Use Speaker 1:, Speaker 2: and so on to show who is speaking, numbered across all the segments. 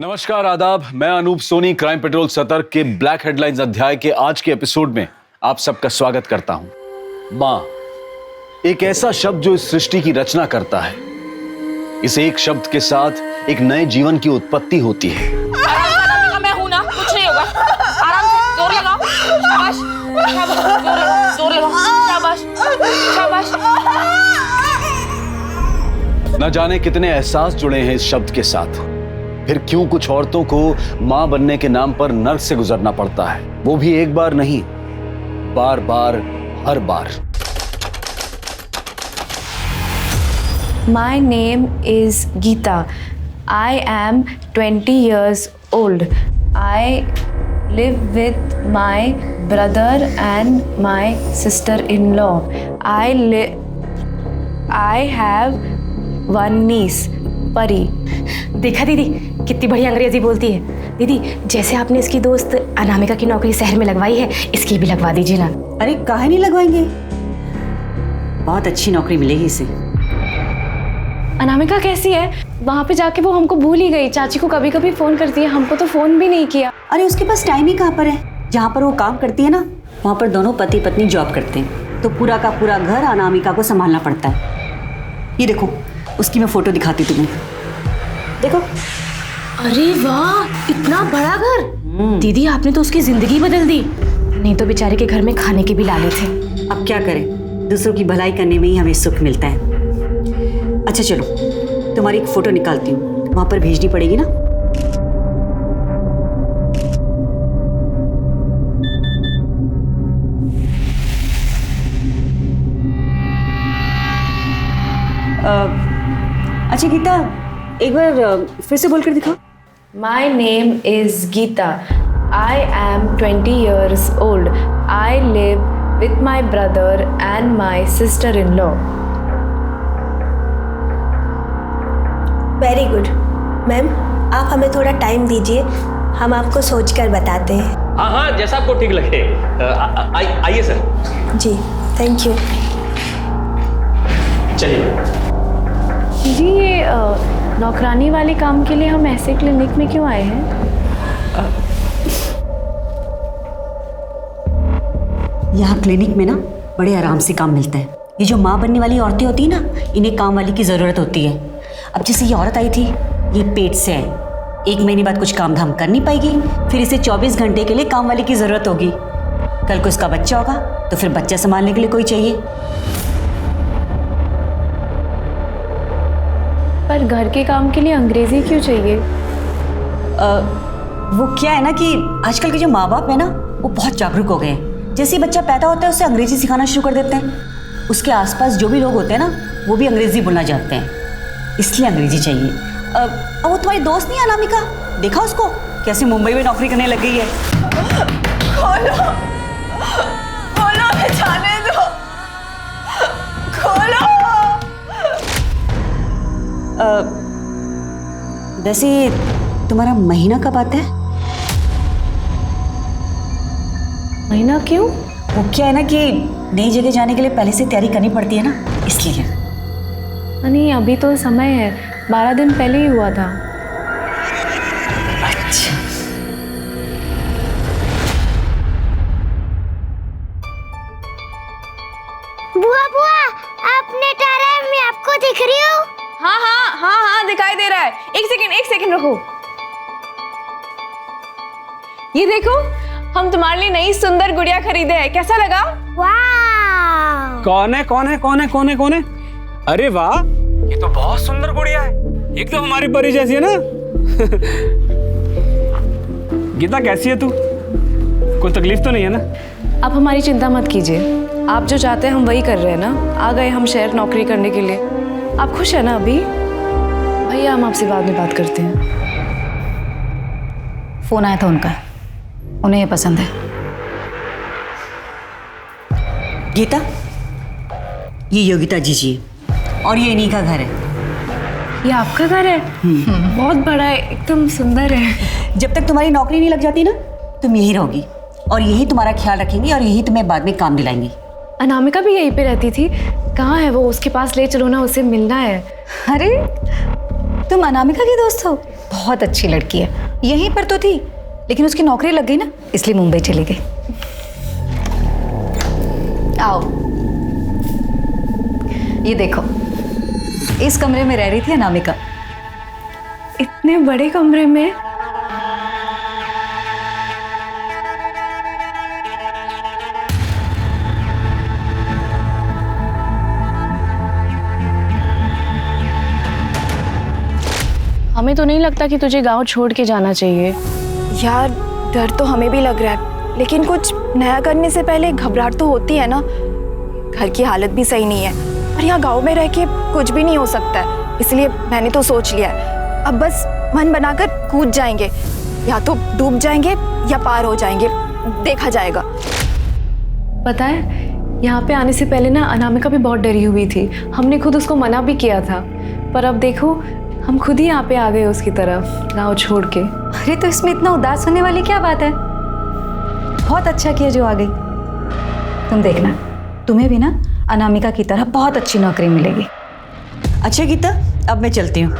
Speaker 1: नमस्कार, आदाब। मैं अनूप सोनी क्राइम पेट्रोल सतर्क के ब्लैक हेडलाइंस अध्याय के आज के एपिसोड में आप सबका स्वागत करता हूं। मां, एक ऐसा शब्द जो इस सृष्टि की रचना करता है। इस एक शब्द के साथ एक नए जीवन की उत्पत्ति होती है।
Speaker 2: मैं हूं ना, कुछ नहीं होगा। आराम से जोर लगाओ। शाबाश, शाबाश, जोर लगाओ। शाबाश, शाबाश।
Speaker 1: न जाने कितने एहसास जुड़े हैं इस शब्द के साथ। फिर क्यों कुछ औरतों को मां बनने के नाम पर नर्क से गुजरना पड़ता है, वो भी एक बार नहीं, बार बार, हर बार।
Speaker 3: My name is Geeta. I am 20 years old. I live with my brother and my sister-in-law. I have one niece, परी।
Speaker 4: देखा दीदी कितनी बढ़िया अंग्रेजी बोलती है। दीदी जैसे आपने इसकी दोस्त अनामिका की नौकरी शहर में लगवाई है, इसकी भी लगवा दीजिए ना।
Speaker 5: अरे काहे नहीं लगवाएंगे, बहुत अच्छी नौकरी मिलेगी इसे।
Speaker 3: अनामिका कैसी है? वहाँ पे जाके वो हमको भूल ही गई। चाची को कभी कभी फोन करती है, हमको तो फोन भी नहीं किया।
Speaker 5: अरे उसके पास टाइम ही कहाँ पर है। जहाँ पर वो काम करती है ना, वहाँ पर दोनों पति पत्नी जॉब करते हैं, तो पूरा का पूरा घर अनामिका को संभालना पड़ता है। ये देखो, उसकी मैं फोटो दिखाती तुम्हें, देखो।
Speaker 4: अरे वाह, इतना बड़ा घर। दीदी आपने तो उसकी जिंदगी बदल दी। नहीं तो बेचारे के घर में खाने के भी लाले थे।
Speaker 5: अब क्या करें, दूसरों की भलाई करने में ही हमें सुख मिलता है। अच्छा चलो, तुम्हारी एक फोटो निकालती हूँ, वहां पर भेजनी पड़ेगी ना। अच्छा गीता, एक बार फिर से बोलकर दिखाओ।
Speaker 3: My name is Geeta. I am 20 years old. I live with my brother and my sister-in-law.
Speaker 6: Very good. Ma'am, आप हमें थोड़ा टाइम दीजिए, हम आपको सोचकर बताते हैं।
Speaker 7: हाँ, जैसा आपको ठीक लगे। आइए सर।
Speaker 6: Ji, thank you.
Speaker 7: चलिए।
Speaker 3: जी, ये नौकरानी वाले काम के लिए हम ऐसे क्लिनिक में क्यों आए हैं?
Speaker 5: यहाँ क्लिनिक में ना बड़े आराम से काम मिलता है। ये जो माँ बनने वाली औरतें होती है ना, इन्हें काम वाली की ज़रूरत होती है। अब जैसे ये औरत आई थी, ये पेट से है, 1 महीने बाद कुछ काम धाम कर नहीं पाएगी, फिर इसे 24 घंटे के लिए काम वाली की ज़रूरत होगी। कल को इसका बच्चा होगा तो फिर बच्चा संभालने के लिए कोई चाहिए।
Speaker 3: पर घर के काम के लिए अंग्रेजी क्यों चाहिए?
Speaker 5: वो क्या है ना कि आजकल के जो माँ बाप है ना, वो बहुत जागरूक हो गए हैं। जैसे ही बच्चा पैदा होता है, उसे अंग्रेजी सिखाना शुरू कर देते हैं। उसके आसपास जो भी लोग होते हैं ना, वो भी अंग्रेजी बोलना जानते हैं, इसलिए अंग्रेजी चाहिए। अब वो तुम्हारी दोस्त नहीं है अनामिका, देखा उसको कैसे मुंबई में नौकरी करने लग गई है।
Speaker 2: खोलो, खोलो, हमें जाने दो। खोलो।
Speaker 5: वैसे तुम्हारा महीना कब आता है?
Speaker 3: महीना क्यों?
Speaker 5: वो क्या है ना कि नई जगह जाने के लिए पहले से तैयारी करनी पड़ती है ना, इसलिए।
Speaker 3: नहीं, अभी तो समय है, 12 दिन पहले ही हुआ था।
Speaker 5: अच्छा,
Speaker 8: बुआ बुआ, आपने टारा है, मैं आपको दिख रही हूँ।
Speaker 2: हाँ, दिखाई दे रहा है। एक सेकंड रुको। ये देखो, हम तुम्हारे लिए नई सुंदर गुड़िया खरीदे हैं। कैसा लगा?
Speaker 8: वाह।
Speaker 9: कौन है? अरे वाह, ये तो बहुत सुंदर गुड़िया है, एकदम हमारी परी जैसी है ना। गीता कैसी है तू? कोई तकलीफ तो नहीं है ना?
Speaker 3: आप हमारी चिंता मत कीजिए, आप जो चाहते हैं हम वही कर रहे हैं ना। आ गए हम शहर नौकरी करने के लिए। आप खुश है ना अभी? भैया, हम आपसे बाद में बात करते हैं।
Speaker 4: फोन आया था उनका, उन्हें ये पसंद है।
Speaker 5: गीता, ये योगिता जी और ये इन्हीं का घर है।
Speaker 3: ये आपका घर है? बहुत बड़ा है, एकदम सुंदर है।
Speaker 5: जब तक तुम्हारी नौकरी नहीं लग जाती ना, तुम यही रहोगी और यही तुम्हारा ख्याल रखेंगी और यही तुम्हें बाद में काम दिलाएंगी।
Speaker 3: अनामिका भी यहीं पे रहती थी। कहाँ है वो? उसके पास ले चलो ना, उससे मिलना है।
Speaker 4: अरे तुम अनामिका की दोस्त हो?
Speaker 5: बहुत अच्छी लड़की है, यहीं पर तो थी लेकिन उसकी नौकरी लग गई ना, इसलिए मुंबई चली गई। आओ, ये देखो, इस कमरे में रह रही थी अनामिका।
Speaker 3: इतने बड़े कमरे में?
Speaker 4: हमें तो नहीं लगता कि तुझे गांव छोड़ के जाना चाहिए।
Speaker 10: यार डर तो हमें भी लग रहा है, लेकिन कुछ नया करने से पहले घबराहट तो होती है ना। घर की हालत भी सही नहीं है और यहाँ गांव में रह के कुछ भी नहीं हो सकता है, इसलिए मैंने तो सोच लिया है अब बस मन बनाकर कूद जाएंगे, या तो डूब जाएंगे या पार हो जाएंगे, देखा जाएगा।
Speaker 3: पता है, यहाँ पे आने से पहले ना अनामिका भी बहुत डरी हुई थी। हमने खुद उसको मना भी किया था, पर अब देखो हम खुद ही यहाँ पे आ गए उसकी तरफ, गाँव छोड़ के।
Speaker 5: अरे तो इसमें इतना उदास होने वाली क्या बात है? बहुत अच्छा किया जो आ गई। तुम देखना, तुम्हें भी ना अनामिका की तरह बहुत अच्छी नौकरी मिलेगी। अच्छा गीता, अब मैं चलती हूँ।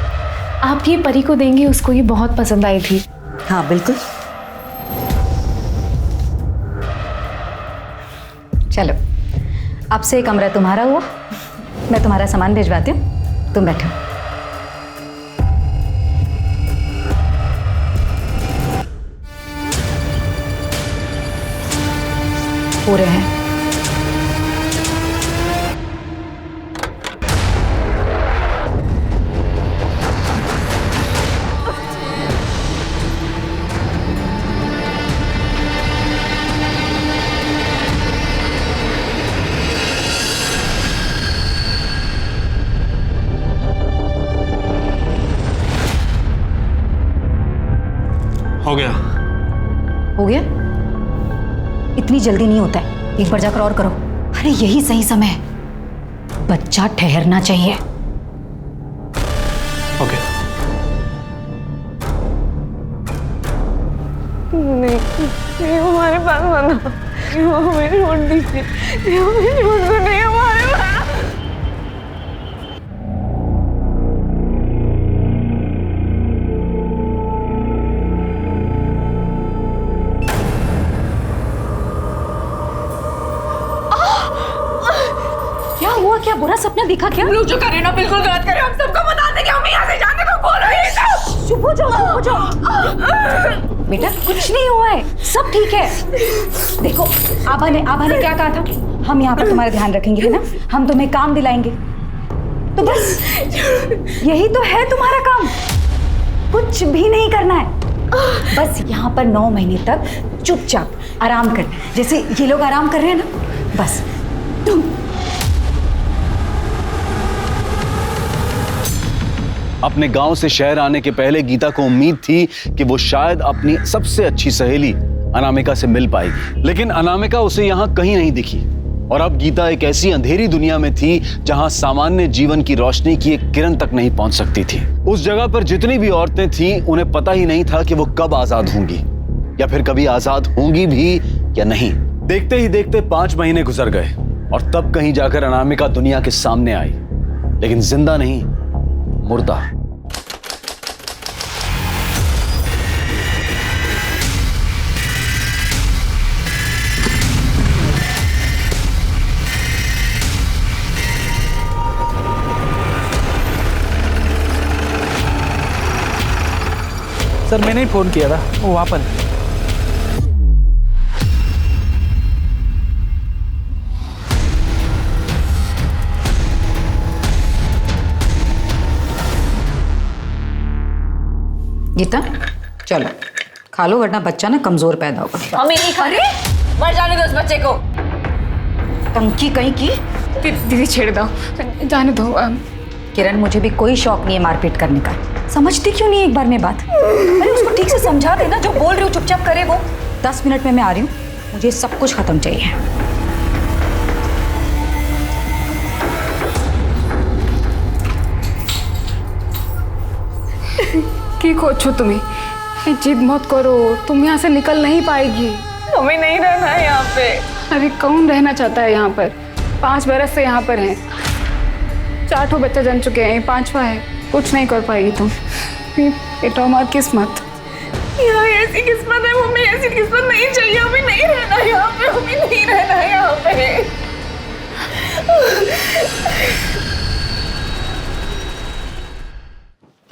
Speaker 3: आप ये परी को देंगे, उसको ये बहुत पसंद आई थी।
Speaker 5: हाँ बिल्कुल, चलो अब से कमरा तुम्हारा हुआ, मैं तुम्हारा सामान भिजवाती हूँ, तुम बैठो। पूरे हैं।
Speaker 9: हो गया।
Speaker 5: हो गया? इतनी जल्दी नहीं होता है, एक बार जाकर और करो। अरे यही सही समय है, बच्चा ठहरना चाहिए।
Speaker 9: ओके।
Speaker 3: नहीं हमारे पास बना, हमें छोड़ दीजिए, हमें छोड़ दो, नहीं हमारे पास।
Speaker 5: क्या बुरा सपना दिखा क्या?
Speaker 2: लोग जो करे ना बिल्कुल गलत करे, हम सबको बता देंगे, हम यहाँ से जाने को बोल रहे हैं।
Speaker 5: चुप हो जाओ, चुप हो जाओ। बेटा कुछ नहीं हुआ है, सब ठीक है। देखो आभा ने क्या कहा था, हम यहाँ पर तुम्हारा ध्यान रखेंगे, है ना? हम तुम्हें काम दिलाएंगे, तो बस यही तो है तुम्हारा काम, कुछ भी नहीं करना है। बस यहाँ पर 9 महीने तक चुपचाप आराम कर, जैसे ये लोग आराम कर रहे हैं ना, बस तुम।
Speaker 1: अपने गांव से शहर आने के पहले गीता को उम्मीद थी कि वो शायद अपनी सबसे अच्छी सहेली अनामिका से मिल पाएगी, लेकिन अनामिका उसे यहाँ कहीं नहीं दिखी। और अब गीता एक ऐसी अंधेरी दुनिया में थी जहां सामान्य जीवन की रोशनी की एक किरण तक नहीं पहुंच सकती थी। उस जगह पर जितनी भी औरतें थीं, उन्हें पता ही नहीं था कि वो कब आजाद होंगी, या फिर कभी आजाद होंगी भी या नहीं। देखते ही देखते 5 महीने गुजर गए और तब कहीं जाकर अनामिका दुनिया के सामने आई, लेकिन जिंदा नहीं, मुर्दा।
Speaker 9: सर मैंने ही फोन किया था, वो वहां पर है।
Speaker 5: गीता चलो खा लो, वरना बच्चा ना कमजोर पैदा होगा।
Speaker 2: हमें नहीं खा रहे, मर जाने दो उस बच्चे को।
Speaker 5: टंकी कहीं की।
Speaker 3: दीदी छेड़ दो, जाने दो।
Speaker 5: किरण मुझे भी कोई शौक नहीं है मारपीट करने का, समझती क्यों नहीं एक बार में बात? अरे उसको ठीक से समझा देना, जो बोल रही हूँ चुपचाप करे वो। 10 मिनट में मैं आ रही हूँ, मुझे सब कुछ खत्म चाहिए।
Speaker 3: की कोचो तुम्हें, जिद मत करो, तुम यहाँ से निकल नहीं पाएगी। हमें नहीं रहना है यहाँ पे। अरे कौन रहना चाहता है यहाँ पर? 5 बरस से यहाँ पर हैं, 4 ठो बच्चा जन चुके हैं, 5वां है, कुछ नहीं कर पाएगी तुम।
Speaker 10: बेटा हमारी किस्मत।
Speaker 2: यार ऐसी किस्मत है मम्मी, ऐसी किस्मत नहीं चाहिए, हमें नहीं रहना यहाँ पे, हमें नहीं रहना यहाँ पे।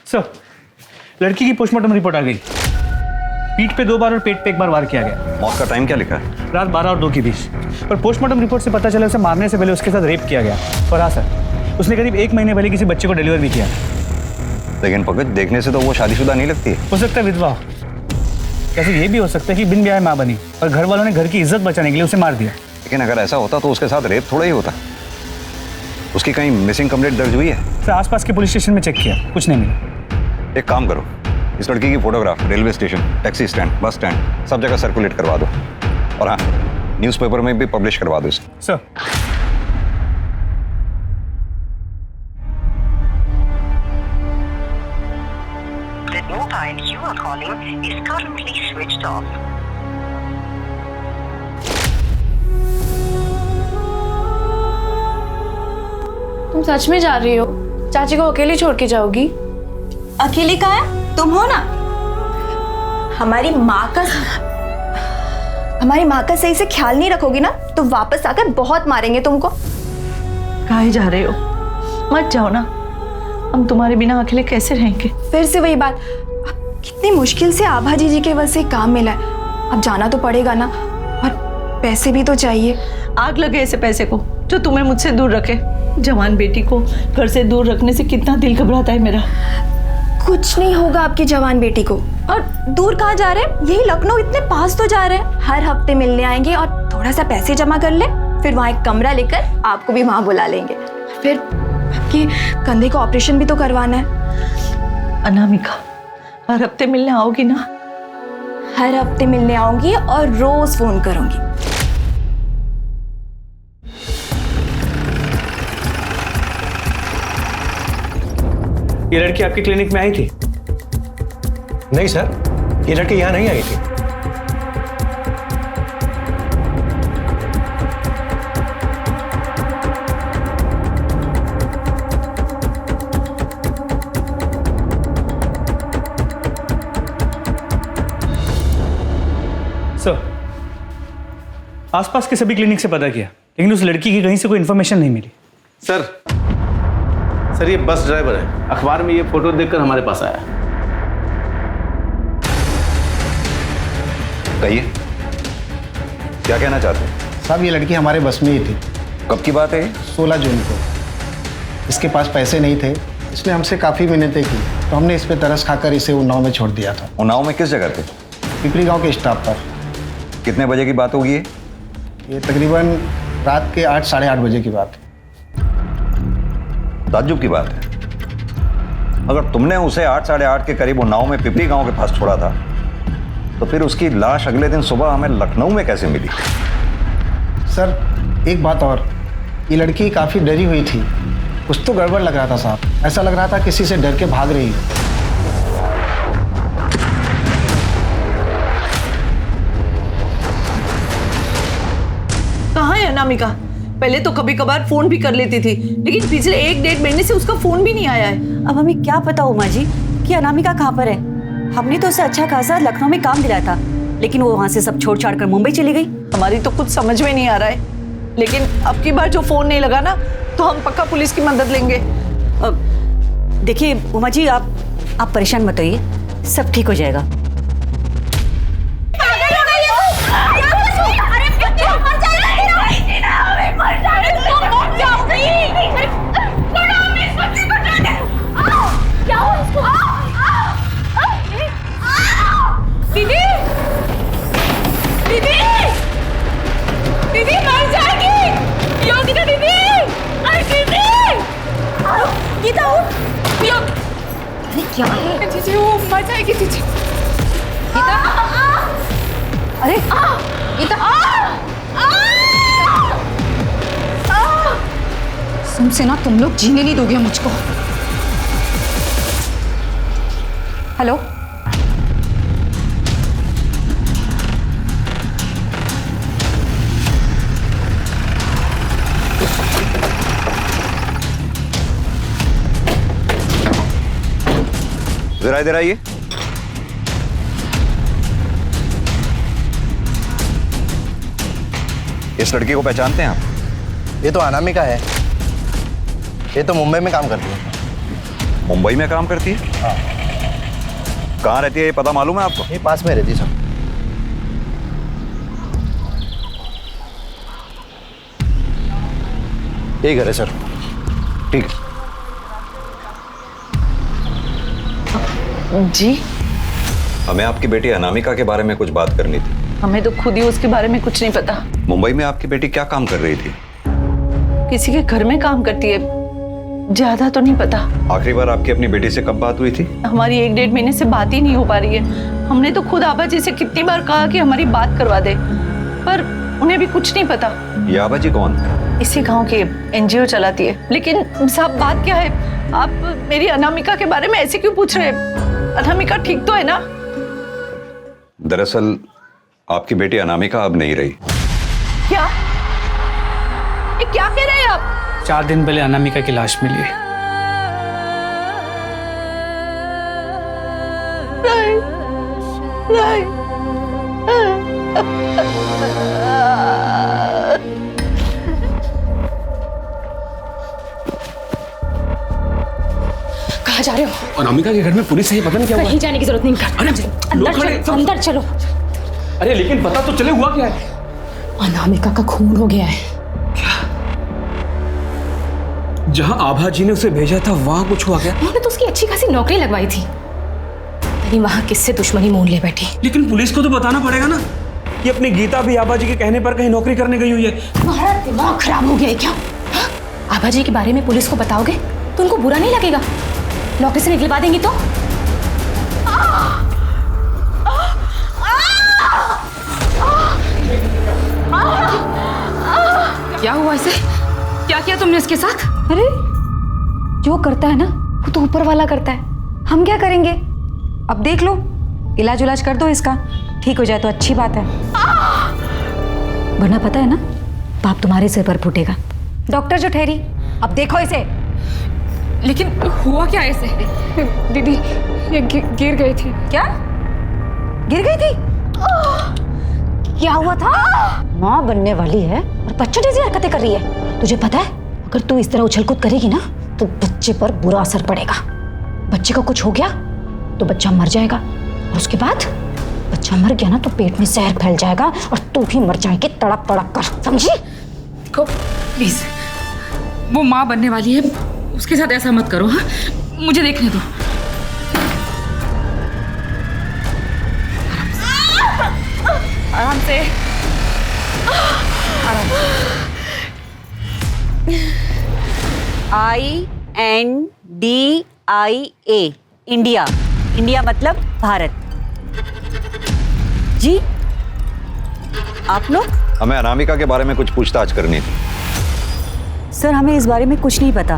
Speaker 9: सर, लड़की की पोस्टमार्टम रिपोर्ट आ गई। पीठ पे 2 बार और पेट पे 1 बार वार किया गया।
Speaker 7: मौत का टाइम क्या लिखा है?
Speaker 9: रात 12 और 2 के बीच। पर पोस्टमार्टम रिपोर्ट से पता चला उसे मारने से पहले उसके साथ रेप किया गया। और हाँ सर, उसने करीब 1 महीने पहले किसी बच्चे को डिलीवर भी किया।
Speaker 7: लेकिन पंकज, देखने से तो वो शादीशुदा नहीं लगती है।
Speaker 9: हो सकता है विधवा। कैसे ये भी हो सकता है कि बिन ब्याह माँ बनी और घर वालों ने घर की इज्जत बचाने के लिए उसे मार दिया।
Speaker 7: लेकिन अगर ऐसा होता तो उसके साथ रेप थोड़ा ही होता। उसकी कहीं मिसिंग कंप्लेंट दर्ज हुई है?
Speaker 9: फिर आसपास के पुलिस स्टेशन में चेक किया, कुछ नहीं मिला।
Speaker 7: एक काम करो, इस लड़की की photograph railway station, taxi stand, bus stand सब जगह सर्कुलेट करवा दो। और हाँ, न्यूज़पेपर में भी पब्लिश करवा दो इसे।
Speaker 9: Sir,
Speaker 11: The mobile you are calling is currently switched off.
Speaker 10: तुम सच में जा रही हो? चाची को अकेली छोड़ के जाओगी?
Speaker 5: अकेले कहाँ है? तुम हो ना।
Speaker 10: हमारी माँ का सही से ख्याल नहीं रखोगी ना तो वापस आकर बहुत मारेंगे तुमको।
Speaker 12: कहाँ जा रहे हो? मत जाओ ना, हम तुम्हारे बिना अकेले कैसे रहेंगे?
Speaker 10: फिर से वही बात। कितनी मुश्किल से आभा जी के वजह से काम मिला है, अब जाना तो पड़ेगा ना, और पैसे भी तो चाहिए।
Speaker 12: आग लगे ऐसे पैसे को जो तुम्हें मुझसे दूर रखे। जवान बेटी को घर से दूर रखने से कितना दिल घबराता है मेरा।
Speaker 10: कुछ नहीं होगा आपकी जवान बेटी को। और दूर कहाँ जा रहे हैं? यही लखनऊ, इतने पास तो जा रहे हैं। हर हफ्ते मिलने आएंगे और थोड़ा सा पैसे जमा कर ले, फिर वहाँ एक कमरा लेकर आपको भी वहाँ बुला लेंगे। फिर आपके कंधे का ऑपरेशन भी तो करवाना है।
Speaker 12: अनामिका, हर हफ्ते मिलने आओगी ना?
Speaker 10: हर हफ्ते मिलने आऊंगी और रोज फोन करूंगी।
Speaker 9: ये लड़की आपकी क्लिनिक में आई थी?
Speaker 13: नहीं सर, ये लड़की यहाँ नहीं आई थी।
Speaker 9: सर, आसपास के सभी क्लिनिक से पता किया लेकिन उस लड़की की कहीं से कोई इन्फॉर्मेशन नहीं मिली।
Speaker 1: सर ये बस ड्राइवर है, अखबार में ये फोटो देखकर हमारे पास आया।
Speaker 7: कहिए, क्या कहना चाहते हैं?
Speaker 13: साहब ये लड़की हमारे बस में ही थी।
Speaker 7: कब की बात है?
Speaker 13: 16 जून को। इसके पास पैसे नहीं थे, इसने हमसे काफ़ी मिन्नतें की तो हमने इस पर तरस खाकर इसे उन्नाव में छोड़ दिया था।
Speaker 7: उन्नाव में किस जगह थे?
Speaker 13: पिपरी गांव के स्टॉप पर।
Speaker 7: कितने बजे की बात होगी
Speaker 13: ये तकरीबन रात के 8 साढ़े 8 बजे की बात है।
Speaker 7: ताज्जुब की बात है, अगर तुमने उसे 8 साढ़े 8 के करीब उन्नाव में पिपरी गांव के पास छोड़ा था तो फिर उसकी लाश अगले दिन सुबह हमें लखनऊ में कैसे मिली?
Speaker 13: सर एक बात और, ये लड़की काफ़ी डरी हुई थी, कुछ तो गड़बड़ लग रहा था साहब। ऐसा लग रहा था किसी से डर के भाग रही है।
Speaker 12: कहाँ है अनामिका? पहले तो कभी कभार फोन भी कर लेती थी, लेकिन पिछले 1-1.5 महीने से उसका फोन भी नहीं आया है।
Speaker 5: अब हमें क्या पता उमा जी कि अनामिका कहाँ पर है। हमने तो उसे अच्छा खासा लखनऊ में काम दिलाया था, लेकिन वो वहाँ से सब छोड़ छाड़ कर मुंबई चली गई।
Speaker 12: हमारी तो कुछ समझ में नहीं आ रहा है, लेकिन अब की बार जो फोन नहीं लगा ना तो हम पक्का पुलिस की मदद लेंगे।
Speaker 5: देखिए उमा जी, आप परेशान मत होइए, सब ठीक हो जाएगा।
Speaker 2: दीदी दीदी दीदी मर जाएगी, योगिता दीदी, अरे दीदी, गीता उठ। अरे क्या है जीजी, वो मर जाएगी जीजी। गीता, अरे गीता,
Speaker 10: तुमसे ना तुम लोग जीने नहीं दोगे मुझको। हेलो,
Speaker 7: जरा इधर आइए। इस लड़की को पहचानते हैं आप?
Speaker 14: ये तो अनामिका है। ये तो मुंबई में काम करती है।
Speaker 7: मुंबई में काम करती है?
Speaker 14: हाँ।
Speaker 7: कहाँ रहती है ये पता मालूम है आपको?
Speaker 14: ये पास में रहती है सर। यही घर है सर।
Speaker 7: ठीक है।
Speaker 12: जी,
Speaker 7: हमें आपकी बेटी अनामिका के बारे में कुछ बात करनी थी।
Speaker 12: हमें तो खुद ही उसके बारे में कुछ नहीं पता।
Speaker 7: मुंबई में आपकी बेटी क्या काम कर रही थी?
Speaker 12: किसी के घर में काम करती है, ज्यादा तो नहीं पता।
Speaker 7: आखिरी बार आपकी अपनी बेटी से कब बात हुई थी?
Speaker 12: हमारी 1-1.5 महीने से बात ही नहीं हो पा रही है। हमने तो खुद आबा जी से कितनी बार कहा कि हमारी बात करवा दे, पर उन्हें भी कुछ नहीं पता।
Speaker 7: ये आबा जी कौन?
Speaker 12: इसी गांव के एनजीओ चलाती है। लेकिन साहब बात क्या है, आप मेरी अनामिका के बारे में ऐसे क्यों पूछ रहे हैं? अनामिका ठीक तो है ना?
Speaker 7: दरअसल आपकी बेटी अनामिका अब नहीं रही।
Speaker 12: क्या? ये क्या कह रहे हैं आप?
Speaker 9: 4 दिन पहले अनामिका की लाश मिली है।
Speaker 12: नहीं, नहीं।
Speaker 4: कहाँ जा रहे हो?
Speaker 1: अनामिका के घर में पुलिस है, ये पता नहीं क्या हुआ।
Speaker 4: कहीं जाने की जरूरत नहीं।
Speaker 1: अरे
Speaker 4: अंदर चलो, अंदर चलो।
Speaker 1: अरे लेकिन पता तो चले हुआ क्या है?
Speaker 4: अनामिका का खून हो गया है।
Speaker 1: जहां आभा जी ने उसे भेजा था वहां कुछ हुआ क्या?
Speaker 4: उन्होंने तो उसकी अच्छी खासी नौकरी लगवाई थी, लेकिन वहां किससे दुश्मनी मोल ले बैठी।
Speaker 1: लेकिन पुलिस को तो बताना पड़ेगा ना कि अपनी गीता भी आभा जी के कहने पर कहीं नौकरी करने गई हुई है।
Speaker 4: तुम्हारा दिमाग खराब हो गया है क्या? हाँ? आभा जी के बारे में पुलिस को बताओगे तो उनको बुरा नहीं लगेगा? नौकरी से निकलवा देंगी तो? क्या हुआ इसे? क्या किया तुमने इसके साथ?
Speaker 3: अरे जो करता है ना वो तो ऊपर वाला करता है, हम क्या करेंगे? अब देख लो, इलाज उलाज कर दो इसका, ठीक हो जाए तो अच्छी बात है, वरना पता है ना पाप तुम्हारे सिर पर फूटेगा। डॉक्टर जो ठहरी, अब देखो इसे।
Speaker 4: लेकिन हुआ क्या ऐसे? दीदी ये गिर गई थी।
Speaker 3: क्या गिर गई थी? क्या हुआ था? माँ बनने वाली है और बच्चों जैसी हरकतें कर रही है। तुझे पता है अगर तू इस तरह उछल कूद करेगी ना तो बच्चे पर बुरा असर पड़ेगा। बच्चे को कुछ हो गया तो बच्चा मर जाएगा, और उसके बाद बच्चा मर गया ना तो पेट में जहर फैल जाएगा और तू भी मर जाएगी तड़प तड़प कर, समझी?
Speaker 4: को प्लीज, वो माँ बनने वाली है, उसके साथ ऐसा मत करो। हाँ, मुझे देखने दो।
Speaker 2: आराम से, आराम से।
Speaker 5: INDIA India. इंडिया मतलब भारत। जी आप लोग?
Speaker 7: हमें अनामिका के बारे में कुछ पूछताछ करनी थी।
Speaker 5: सर हमें इस बारे में कुछ नहीं पता,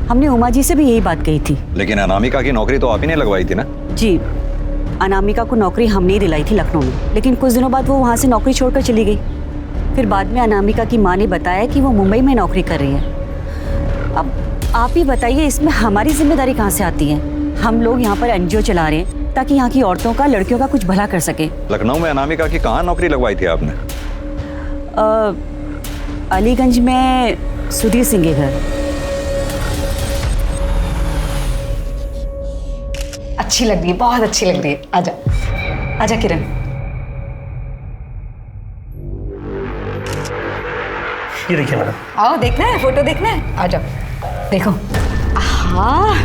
Speaker 5: हमने उमा जी से भी यही बात कही थी।
Speaker 7: लेकिन अनामिका की नौकरी तो आप ही ने लगवाई थी ना?
Speaker 5: जी, अनामिका को नौकरी हमने ही दिलाई थी लखनऊ में, लेकिन कुछ दिनों बाद वो वहाँ से नौकरी छोड़कर चली गई। फिर बाद में अनामिका की माँ ने बताया कि वो मुंबई में नौकरी कर रही है। अब आप ही बताइए इसमें हमारी जिम्मेदारी कहाँ से आती है? हम लोग यहाँ पर एनजीओ चला रहे हैं ताकि यहाँ की औरतों का, लड़कियों का कुछ भला कर सके।
Speaker 7: लखनऊ में अनामिका की कहाँ नौकरी लगवाई थी आपने?
Speaker 5: अलीगंज में सुधीर सिंह के घर।
Speaker 3: अच्छी लग रही है, बहुत अच्छी लग रही है। आजा आजा किरण।
Speaker 9: ये देखिए मैडम।
Speaker 3: आओ, देखना है फोटो, देखना है, आ जाओ देखो। हाँ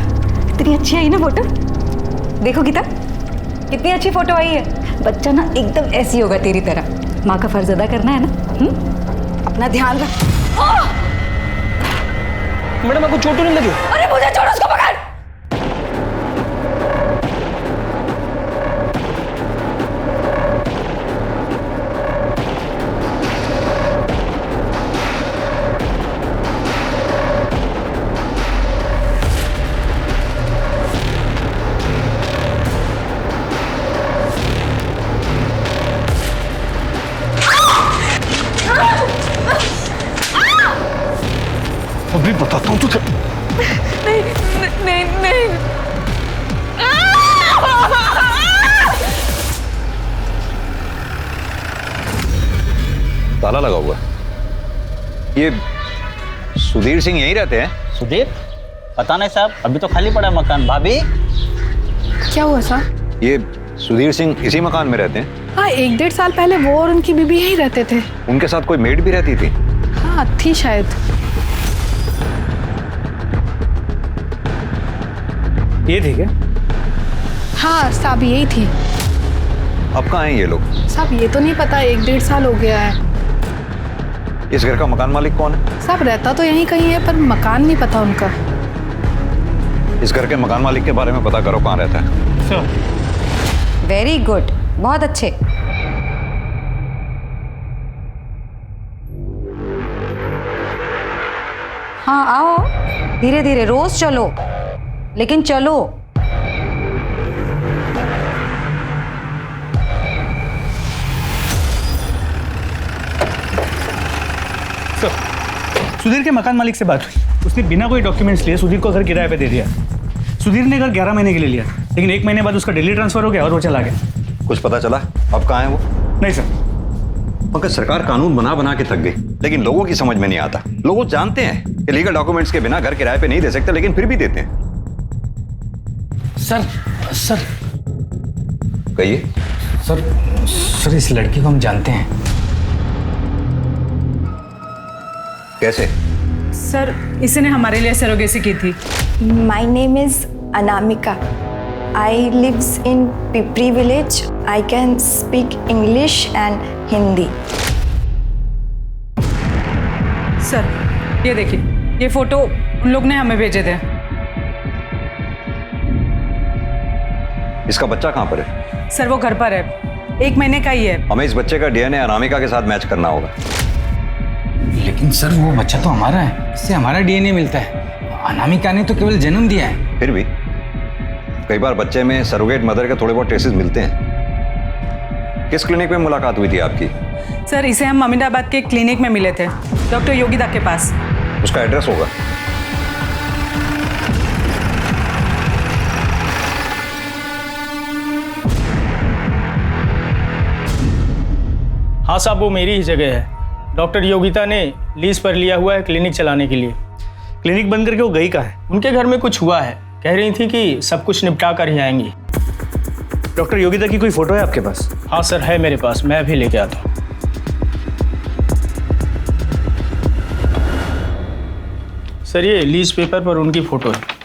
Speaker 3: कितनी अच्छी आई ना फोटो। देखो गीता कितनी अच्छी फोटो आई है। बच्चा ना एकदम ऐसी होगा तेरी तरह। माँ का फर्ज अदा करना है ना। अपना ध्यान रख।
Speaker 9: मैडम आपको चोट नहीं लगी?
Speaker 3: अरे मुझे छोड़, उसको पकड़।
Speaker 1: अभी बताता हूँ तुझे।
Speaker 2: नहीं नहीं नहीं, नहीं।
Speaker 7: ताला लगा हुआ है। ये सुधीर सिंह यहीं रहते हैं?
Speaker 15: सुधीर? पता नहीं साहब, अभी तो खाली पड़ा है मकान। भाभी
Speaker 10: क्या हुआ साहब?
Speaker 7: ये सुधीर सिंह इसी मकान में रहते हैं?
Speaker 10: हाँ, 1-1.5 साल पहले वो और उनकी बीबी यहीं रहते थे।
Speaker 7: उनके साथ कोई मेड भी रहती थी?
Speaker 10: हाँ, थी शायद।
Speaker 9: ये थी क्या?
Speaker 10: हाँ साहब, यही थी।
Speaker 7: अब कहाँ हैं ये लोग?
Speaker 10: साहब ये तो नहीं पता, 1-1.5 साल हो गया है।
Speaker 7: इस घर का मकान मालिक कौन है?
Speaker 10: साहब रहता तो यहीं कहीं है, पर मकान नहीं पता उनका।
Speaker 7: इस घर के मकान मालिक के बारे में पता करो, कहाँ रहता है।
Speaker 5: वेरी गुड, बहुत अच्छे। हाँ आओ, धीरे धीरे, रोज चलो, लेकिन चलो।
Speaker 9: सुधीर के मकान मालिक से बात हुई। उसने बिना कोई डॉक्यूमेंट्स लिए सुधीर को घर किराए पे दे दिया। सुधीर ने घर 11 महीने के लिए लिया, लेकिन 1 महीने बाद उसका दिल्ली ट्रांसफर हो गया और वो चला गया।
Speaker 7: कुछ पता चला अब कहाँ है वो?
Speaker 9: नहीं सर।
Speaker 7: पंकज, सरकार कानून बना बना के थक गई, लेकिन लोगों की समझ में नहीं आता। लोग जानते हैं कि लीगल डॉक्यूमेंट्स के बिना घर किराए पे नहीं दे सकते, लेकिन फिर भी देते हैं।
Speaker 15: सर
Speaker 7: कहिए।
Speaker 15: सर इस लड़की को हम जानते हैं।
Speaker 7: कैसे?
Speaker 16: सर इसने हमारे लिए सरोगेसी की थी।
Speaker 10: My name is Anamika. I lives in Pipri village. I can speak English and Hindi.
Speaker 16: Sir ये देखिए, ये फोटो उन लोग ने हमें भेजे थे।
Speaker 7: इसका बच्चा कहाँ पर है?
Speaker 16: सर वो घर पर है, 1 महीने का ही है।
Speaker 7: हमें इस बच्चे का डीएनए अनामिका के साथ मैच करना होगा।
Speaker 15: लेकिन सर वो बच्चा तो हमारा है, इससे हमारा डीएनए मिलता है। अनामिका ने तो केवल जन्म दिया है।
Speaker 7: फिर भी कई बार बच्चे में सरोगेट मदर के थोड़े बहुत ट्रेसेस मिलते हैं। किस क्लिनिक में मुलाकात हुई थी आपकी?
Speaker 16: सर इसे हम अमीनाबाद के क्लिनिक में मिले थे, डॉक्टर योगिता के पास।
Speaker 7: उसका एड्रेस होगा?
Speaker 17: हाँ साहब, वो मेरी ही जगह है। डॉक्टर योगिता ने लीज पर लिया हुआ है क्लिनिक चलाने के लिए।
Speaker 9: क्लिनिक बंद करके वो गई कहाँ है?
Speaker 17: उनके घर में कुछ हुआ है, कह रही थी कि सब कुछ निपटा कर ही आएंगी।
Speaker 9: डॉक्टर योगिता की कोई फोटो है आपके पास?
Speaker 17: हाँ सर है मेरे पास, मैं भी लेके आता हूँ। सर ये लीज पेपर पर उनकी फोटो है।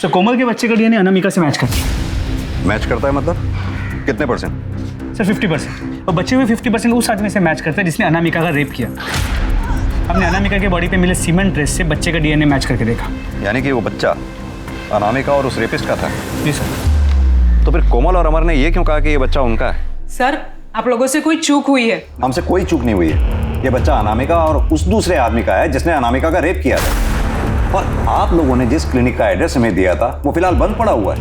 Speaker 9: सर कोमल के बच्चे का डीएनए अनामिका से मैच करता है।
Speaker 7: मैच करता है मतलब कितने परसेंट?
Speaker 9: सर 50%। और बच्चे हुए 50% उस आदमी से मैच करता है जिसने अनामिका का रेप किया। हमने अनामिका के बॉडी पे मिले सीमेंट ट्रेस से बच्चे का डीएनए मैच करके देखा।
Speaker 7: यानी कि वो बच्चा अनामिका और उस रेपिस्ट का था?
Speaker 9: जी सर।
Speaker 7: तो फिर कोमल और अमर ने ये क्यों कहा कि ये बच्चा उनका है?
Speaker 16: सर आप लोगों से कोई चूक हुई है।
Speaker 7: हमसे कोई चूक नहीं हुई है। ये बच्चा अनामिका और उस दूसरे आदमी का है जिसने अनामिका का रेप किया था। और आप लोगों ने जिस क्लिनिक का एड्रेस हमें दिया था वो फिलहाल बंद पड़ा हुआ है।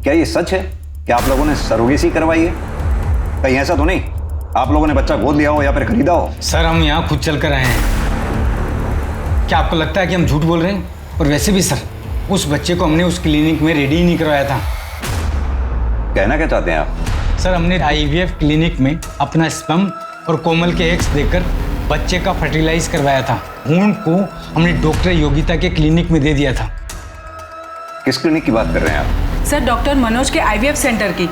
Speaker 7: क्या ये सच है कि आप लोगों ने सरोगेसी करवाई है? कहीं ऐसा तो नहीं आप लोगों ने बच्चा गोद लिया हो या फिर खरीदा हो?
Speaker 15: सर हम यहाँ खुद चल कर आए हैं। क्या आपको लगता है कि हम झूठ बोल रहे हैं? और वैसे भी सर उस बच्चे को हमने उस क्लिनिक में रेडी ही नहीं करवाया था।
Speaker 7: कहना क्या चाहते हैं आप?
Speaker 15: सर हमने IVF क्लिनिक में अपना स्पर्म और कोमल के एग्स देकर बच्चे का फर्टिलाइज करवाया था। भ्रूण को हमने डॉक्टर योगिता के क्लिनिक में दे दिया था।
Speaker 7: किस क्लिनिक की बात कर रहे हैं आप?
Speaker 16: सर डॉक्टर मनोज के IVF सेंटर की।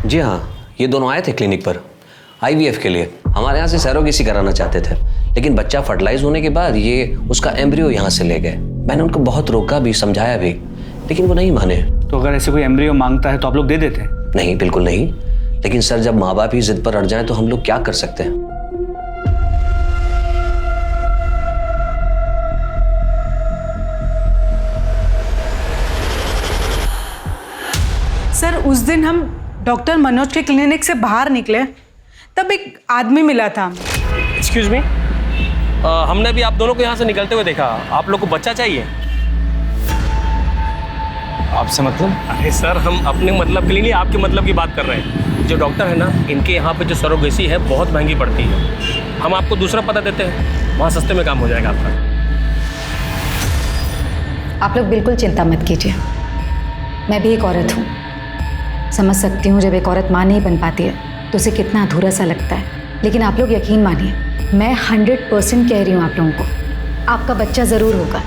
Speaker 18: जी हाँ, ये दोनों आए थे क्लिनिक पर IVF के लिए। हमारे यहाँ से सरोगेसी कराना चाहते थे, लेकिन बच्चा फर्टिलाइज होने के बाद ये उसका एम्ब्रियो यहाँ से ले गए। मैंने उनको बहुत रोका भी, समझाया भी, लेकिन वो नहीं माने।
Speaker 9: तो अगर ऐसे कोई एम्ब्रियो मांगता है तो आप लोग दे देते हैं?
Speaker 18: नहीं, बिल्कुल नहीं। लेकिन सर जब माँ बाप ही जिद पर अड़ जाएं तो हम लोग क्या कर सकते हैं?
Speaker 16: सर उस दिन हम डॉक्टर मनोज के क्लिनिक से बाहर निकले, तब एक आदमी मिला था।
Speaker 19: एक्सक्यूज मी, हमने भी आप दोनों को यहाँ से निकलते हुए देखा। आप लोग को बच्चा चाहिए?
Speaker 15: आपसे मतलब?
Speaker 19: अरे सर, हम अपने मतलब के लिए नहीं, आपके मतलब की बात कर रहे हैं। जो डॉक्टर है ना, इनके यहाँ पे जो सरोगेसी है बहुत महंगी पड़ती है। हम आपको दूसरा पता देते हैं, वहाँ सस्ते में काम हो जाएगा आपका।
Speaker 5: आप लोग बिल्कुल चिंता मत कीजिए, मैं भी एक औरत हूँ, समझ सकती हूँ जब एक औरत माँ नहीं बन पाती है तो उसे कितना अधूरा सा लगता है। लेकिन आप लोग यकीन मानिए, मैं 100% कह रही हूँ आप लोगों को, आपका बच्चा ज़रूर होगा।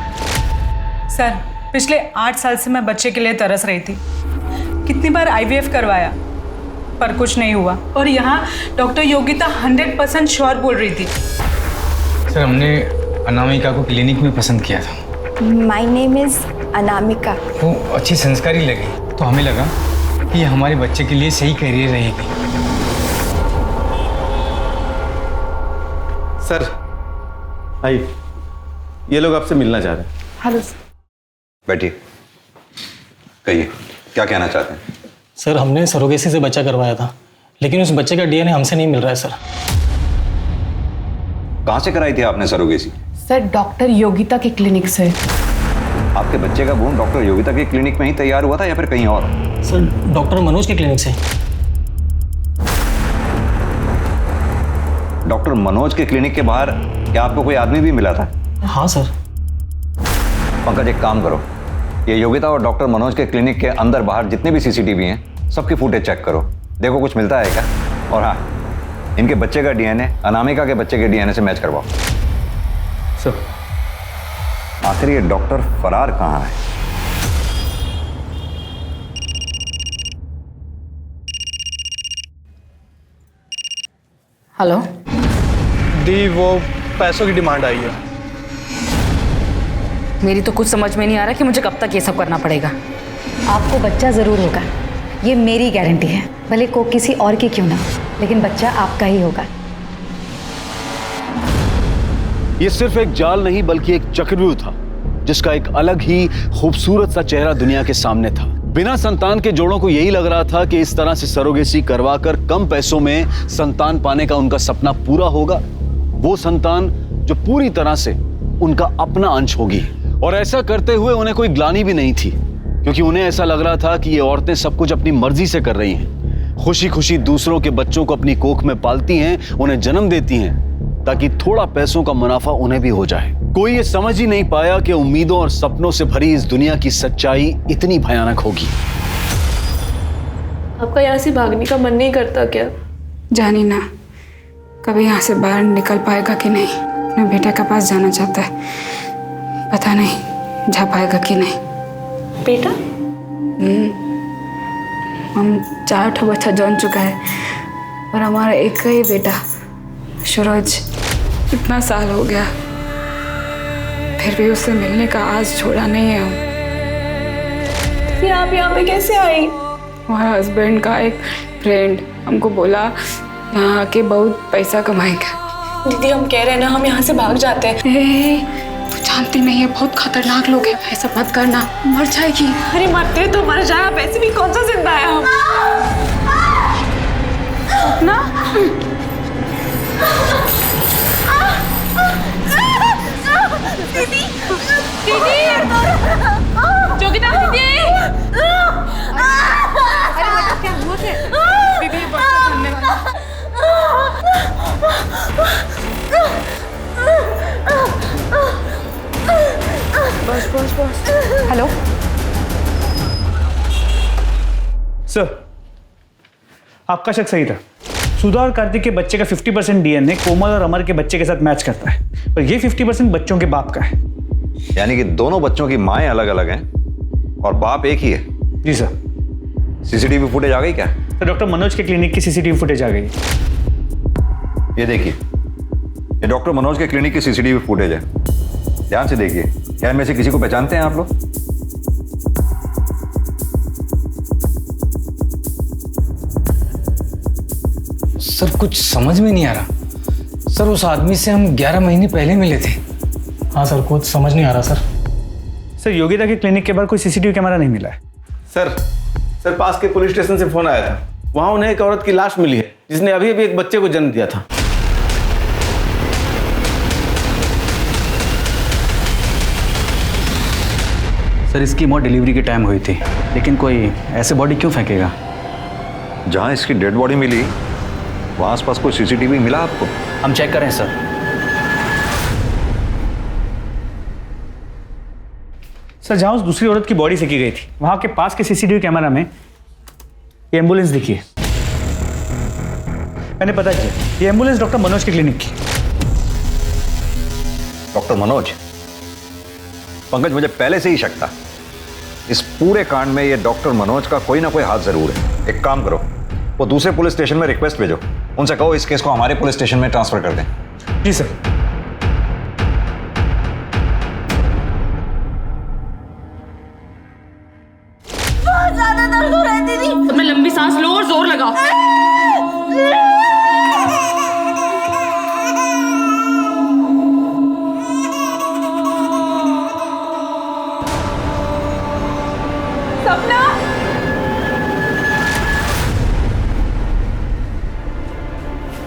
Speaker 16: सर, पिछले 8 साल से मैं बच्चे के लिए तरस रही थी। कितनी बार IVF करवाया पर कुछ नहीं हुआ, और यहाँ डॉक्टर योगिता 100% श्योर बोल रही थी।
Speaker 15: सर, हमने अनामिका को क्लिनिक में पसंद किया था।
Speaker 10: My name is Anamika.
Speaker 15: वो अच्छी संस्कारी लगी तो हमें लगा कि ये हमारे बच्चे के लिए सही करियर रहेगी।
Speaker 14: सर आइए, ये लोग आपसे मिलना चाह रहे हैं।
Speaker 10: हेलो।
Speaker 7: बैठिए, कहिए क्या कहना चाहते हैं?
Speaker 17: सर, हमने सरोगेसी से बच्चा करवाया था, लेकिन उस बच्चे का DNA हमसे नहीं मिल रहा है सर।
Speaker 7: कहाँ से कराई थी आपने सरोगेसी?
Speaker 10: सर, डॉक्टर योगिता के क्लिनिक से।
Speaker 7: आपके बच्चे का भ्रूण डॉक्टर योगिता के क्लिनिक में ही तैयार हुआ था या फिर कहीं और?
Speaker 17: सर, डॉक्टर मनोज के क्लिनिक से।
Speaker 7: डॉक्टर मनोज के क्लिनिक के बाहर क्या आपको कोई आदमी भी मिला था?
Speaker 17: हाँ सर।
Speaker 7: पंकज, एक काम करो, ये योगिता और डॉक्टर मनोज के क्लिनिक के अंदर बाहर जितने भी CCTV हैं सबकी फुटेज चेक करो, देखो कुछ मिलता है क्या। और हाँ, इनके बच्चे का DNA अनामिका के बच्चे के DNA से मैच करवाओ।
Speaker 14: सर,
Speaker 7: आखिर ये डॉक्टर फरार कहाँ है?
Speaker 5: हेलो
Speaker 14: दी, वो पैसों की डिमांड आई है।
Speaker 5: मेरी तो कुछ समझ में नहीं आ रहा कि मुझे कब तक ये सब करना पड़ेगा। आपको बच्चा ज़रूर होगा, ये मेरी गारंटी है, भले को किसी और की क्यों ना, लेकिन बच्चा आपका ही होगा।
Speaker 1: ये सिर्फ एक जाल नहीं बल्कि एक चक्रव्यूह था, जिसका एक अलग ही खूबसूरत सा चेहरा दुनिया के सामने था। बिना संतान के जोड़ों को यही लग रहा था कि इस तरह से सरोगेसी करवाकर कम पैसों में संतान पाने का उनका सपना पूरा होगा। वो संतान जो पूरी तरह से उनका अपना अंश होगी, और ऐसा करते हुए उन्हें कोई ग्लानि भी नहीं थी, क्योंकि उन्हें ऐसा लग रहा था कि ये औरतें सब कुछ अपनी मर्जी से कर रही हैं, खुशी खुशी दूसरों के बच्चों को अपनी कोख में पालती हैं, उन्हें जन्म देती हैं ताकि थोड़ा पैसों का मुनाफा उन्हें भी हो जाए। कोई ये समझ ही नहीं पाया कि उम्मीदों और सपनों से भरी इस दुनिया की सच्चाई इतनी भयानक होगी।
Speaker 10: आपका यहाँ से भागने का मन नहीं करता क्या?
Speaker 20: जानी ना, कभी यहाँ से बाहर निकल पाएगा कि नहीं। अपने बेटा के पास जाना चाहता है, पता नहीं जा पाएगा कि नहीं।
Speaker 10: बेटा?
Speaker 20: हम 4 बच्चा जन चुका है, और हमारा एक ही बेटा सूरज, इतना साल हो गया फिर भी उससे मिलने का आज छोड़ा नहीं है हम।
Speaker 10: फिर आप यहाँ पे कैसे आई?
Speaker 20: हमारे हस्बैंड का एक फ्रेंड हमको बोला यहाँ आके बहुत पैसा कमाएगा।
Speaker 10: दीदी, हम कह रहे हैं ना, हम यहाँ से भाग जाते हैं।
Speaker 20: तू जानती नहीं है, बहुत खतरनाक लोग हैं, ऐसा मत करना, मर जाएगी।
Speaker 10: अरे मरते तो मर जाए, आप ऐसे भी कौन सा जिंदा है हम?
Speaker 20: ना
Speaker 10: दीदी, दीदी, योगिता दीदी।
Speaker 20: अरे बेटा, क्या हुआ? दीदी, बहुत धन्यवाद।
Speaker 10: बस बस बस।
Speaker 20: हेलो
Speaker 9: सर, आपका शक सही था। सुधा और कार्तिक के बच्चे का 50% DNA कोमल और अमर के बच्चे के साथ मैच करता है, और ये 50% बच्चों के बाप का है।
Speaker 7: यानी कि दोनों बच्चों की माएँ अलग अलग हैं और बाप एक ही है?
Speaker 9: जी सर।
Speaker 7: CCTV फुटेज आ गई क्या?
Speaker 9: तो डॉक्टर मनोज के क्लिनिक की CCTV फुटेज आ गई।
Speaker 7: ये देखिए, ये डॉक्टर मनोज के क्लिनिक की CCTV फुटेज है, ध्यान से देखिए। क्या इनमें से किसी को पहचानते हैं आप लोग?
Speaker 15: सर, कुछ समझ में नहीं आ रहा। सर, उस आदमी से हम 11 महीने पहले मिले थे।
Speaker 17: हाँ सर, कुछ समझ नहीं आ रहा सर।
Speaker 9: सर, योगिता के क्लिनिक के बाहर कोई CCTV कैमरा नहीं मिला है।
Speaker 14: सर पास के पुलिस स्टेशन से फोन आया था, वहां उन्हें एक औरत की लाश मिली है जिसने अभी अभी एक बच्चे को जन्म दिया था।
Speaker 9: सर इसकी मौत डिलीवरी के टाइम हुई थी, लेकिन कोई ऐसे बॉडी क्यों फेंकेगा?
Speaker 7: जहाँ इसकी डेड बॉडी मिली वहाँ आसपास कोई सीसीटीवी मिला आपको?
Speaker 9: हम चेक करें सर। सर जहाँ उस दूसरी औरत की बॉडी फेंकी गई थी वहाँ के पास के सीसीटीवी कैमरा में ये एम्बुलेंस दिखी है। मैंने पता किया, ये एम्बुलेंस डॉक्टर मनोज की क्लिनिक की।
Speaker 7: डॉक्टर मनोज? पंकज, मुझे पहले से ही शक था इस पूरे कांड में ये डॉक्टर मनोज का कोई ना कोई हाथ जरूर है। एक काम करो, वो दूसरे पुलिस स्टेशन में रिक्वेस्ट भेजो, उनसे कहो इस केस को हमारे पुलिस स्टेशन में ट्रांसफर कर दें।
Speaker 9: जी सर।
Speaker 2: बहुत ज्यादा दर्द हो रहा है दीदी। तुमने लंबी सांस लो और जोर लगाओ। सपना,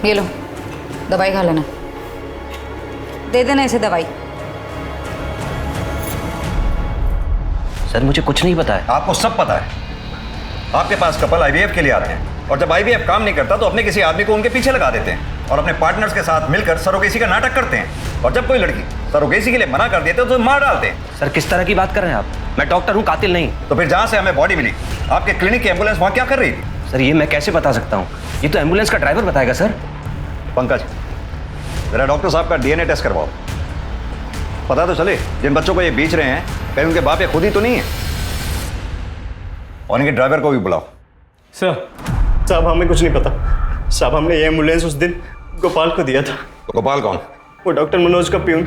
Speaker 5: ये लो, दवाई खा लेना। दे देना इसे दवाई।
Speaker 18: सर मुझे कुछ नहीं पता है।
Speaker 7: आपको सब पता है। आपके पास कपल आईवीएफ के लिए आते हैं और जब आईवीएफ काम नहीं करता तो अपने किसी आदमी को उनके पीछे लगा देते हैं और अपने पार्टनर्स के साथ मिलकर सरोगेसी का नाटक करते हैं। और जब कोई लड़की सरोगेसी के लिए मना कर देते तो मार डालते हैं।
Speaker 18: सर किस तरह की बात कर रहे हैं आप? मैं डॉक्टर हूँ, कातिल नहीं।
Speaker 7: तो फिर जहाँ से हमें बॉडी मिली, आपके क्लिनिक की एम्बुलेंस वहाँ क्या कर रही थी?
Speaker 18: सर ये मैं कैसे बता सकता हूँ? ये तो एम्बुलेंस का ड्राइवर बताएगा सर।
Speaker 7: पंकज, जरा डॉक्टर साहब का डीएनए टेस्ट करवाओ, पता तो चले जिन बच्चों को ये बेच रहे हैं कहीं उनके बाप या खुद ही तो नहीं है। और इनके ड्राइवर को भी बुलाओ।
Speaker 17: सर साहब हमें कुछ नहीं पता। साहब हमने ये एम्बुलेंस उस दिन गोपाल को दिया था।
Speaker 7: तो गोपाल कौन?
Speaker 17: वो डॉक्टर मनोज का प्यून।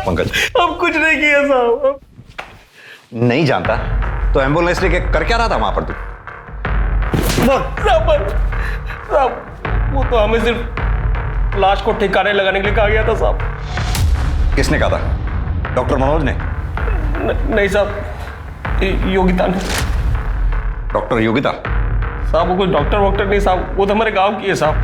Speaker 7: पंकज,
Speaker 17: अब कुछ नहीं किया साहब।
Speaker 7: नहीं जानता तो एम्बुलेंस लेके कर क्या रहा था वहां पर तू?
Speaker 19: साहब वो तो हमें सिर्फ लाश को ठिकाने लगाने के लिए कहा गया था साहब।
Speaker 7: किसने कहा था? डॉक्टर मनोज ने?
Speaker 19: नहीं साहब, योगिता ने।
Speaker 7: डॉक्टर योगिता?
Speaker 19: साहब वो कोई डॉक्टर वॉक्टर नहीं साहब, वो तो हमारे गांव की है साहब।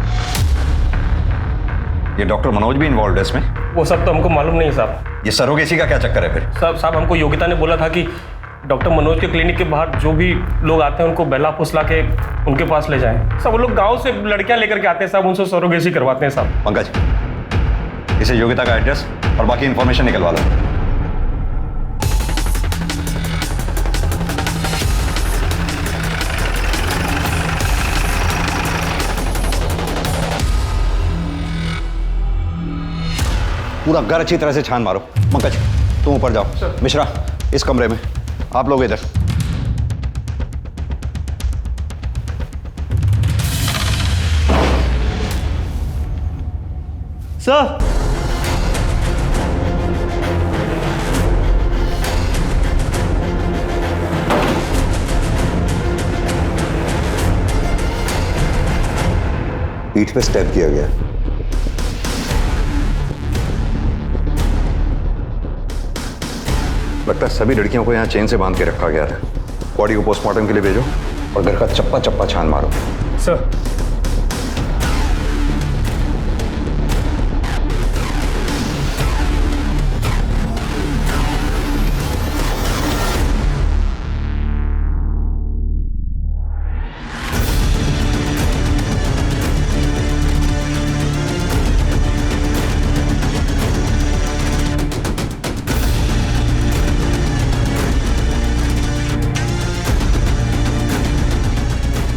Speaker 7: ये डॉक्टर मनोज भी इन्वॉल्व है इसमें?
Speaker 19: वो सब तो हमको मालूम नहीं साहब।
Speaker 7: ये सरोगेसी का क्या चक्कर है फिर?
Speaker 19: साहब हमको योगिता ने बोला था कि डॉक्टर मनोज के क्लिनिक के बाहर जो भी लोग आते हैं उनको बहला फुसला के उनके पास ले जाएं। सब वो लोग गांव से लड़कियां लेकर के आते हैं साहब, उनसे सरोगेसी करवाते हैं साहब।
Speaker 7: पंकज, इसे योगिता का एड्रेस और बाकी इंफॉर्मेशन निकलवा लो। पूरा घर अच्छी तरह से छान मारो। पंकज तुम ऊपर जाओ, मिश्रा इस कमरे में, आप लोग इधर।
Speaker 17: सर
Speaker 7: पीठ पे स्टेप किया गया। लगता है सभी लड़कियों को यहाँ चेन से बांध के रखा गया था। बॉडी को पोस्टमार्टम के लिए भेजो और घर का चप्पा चप्पा छान मारो।
Speaker 17: सर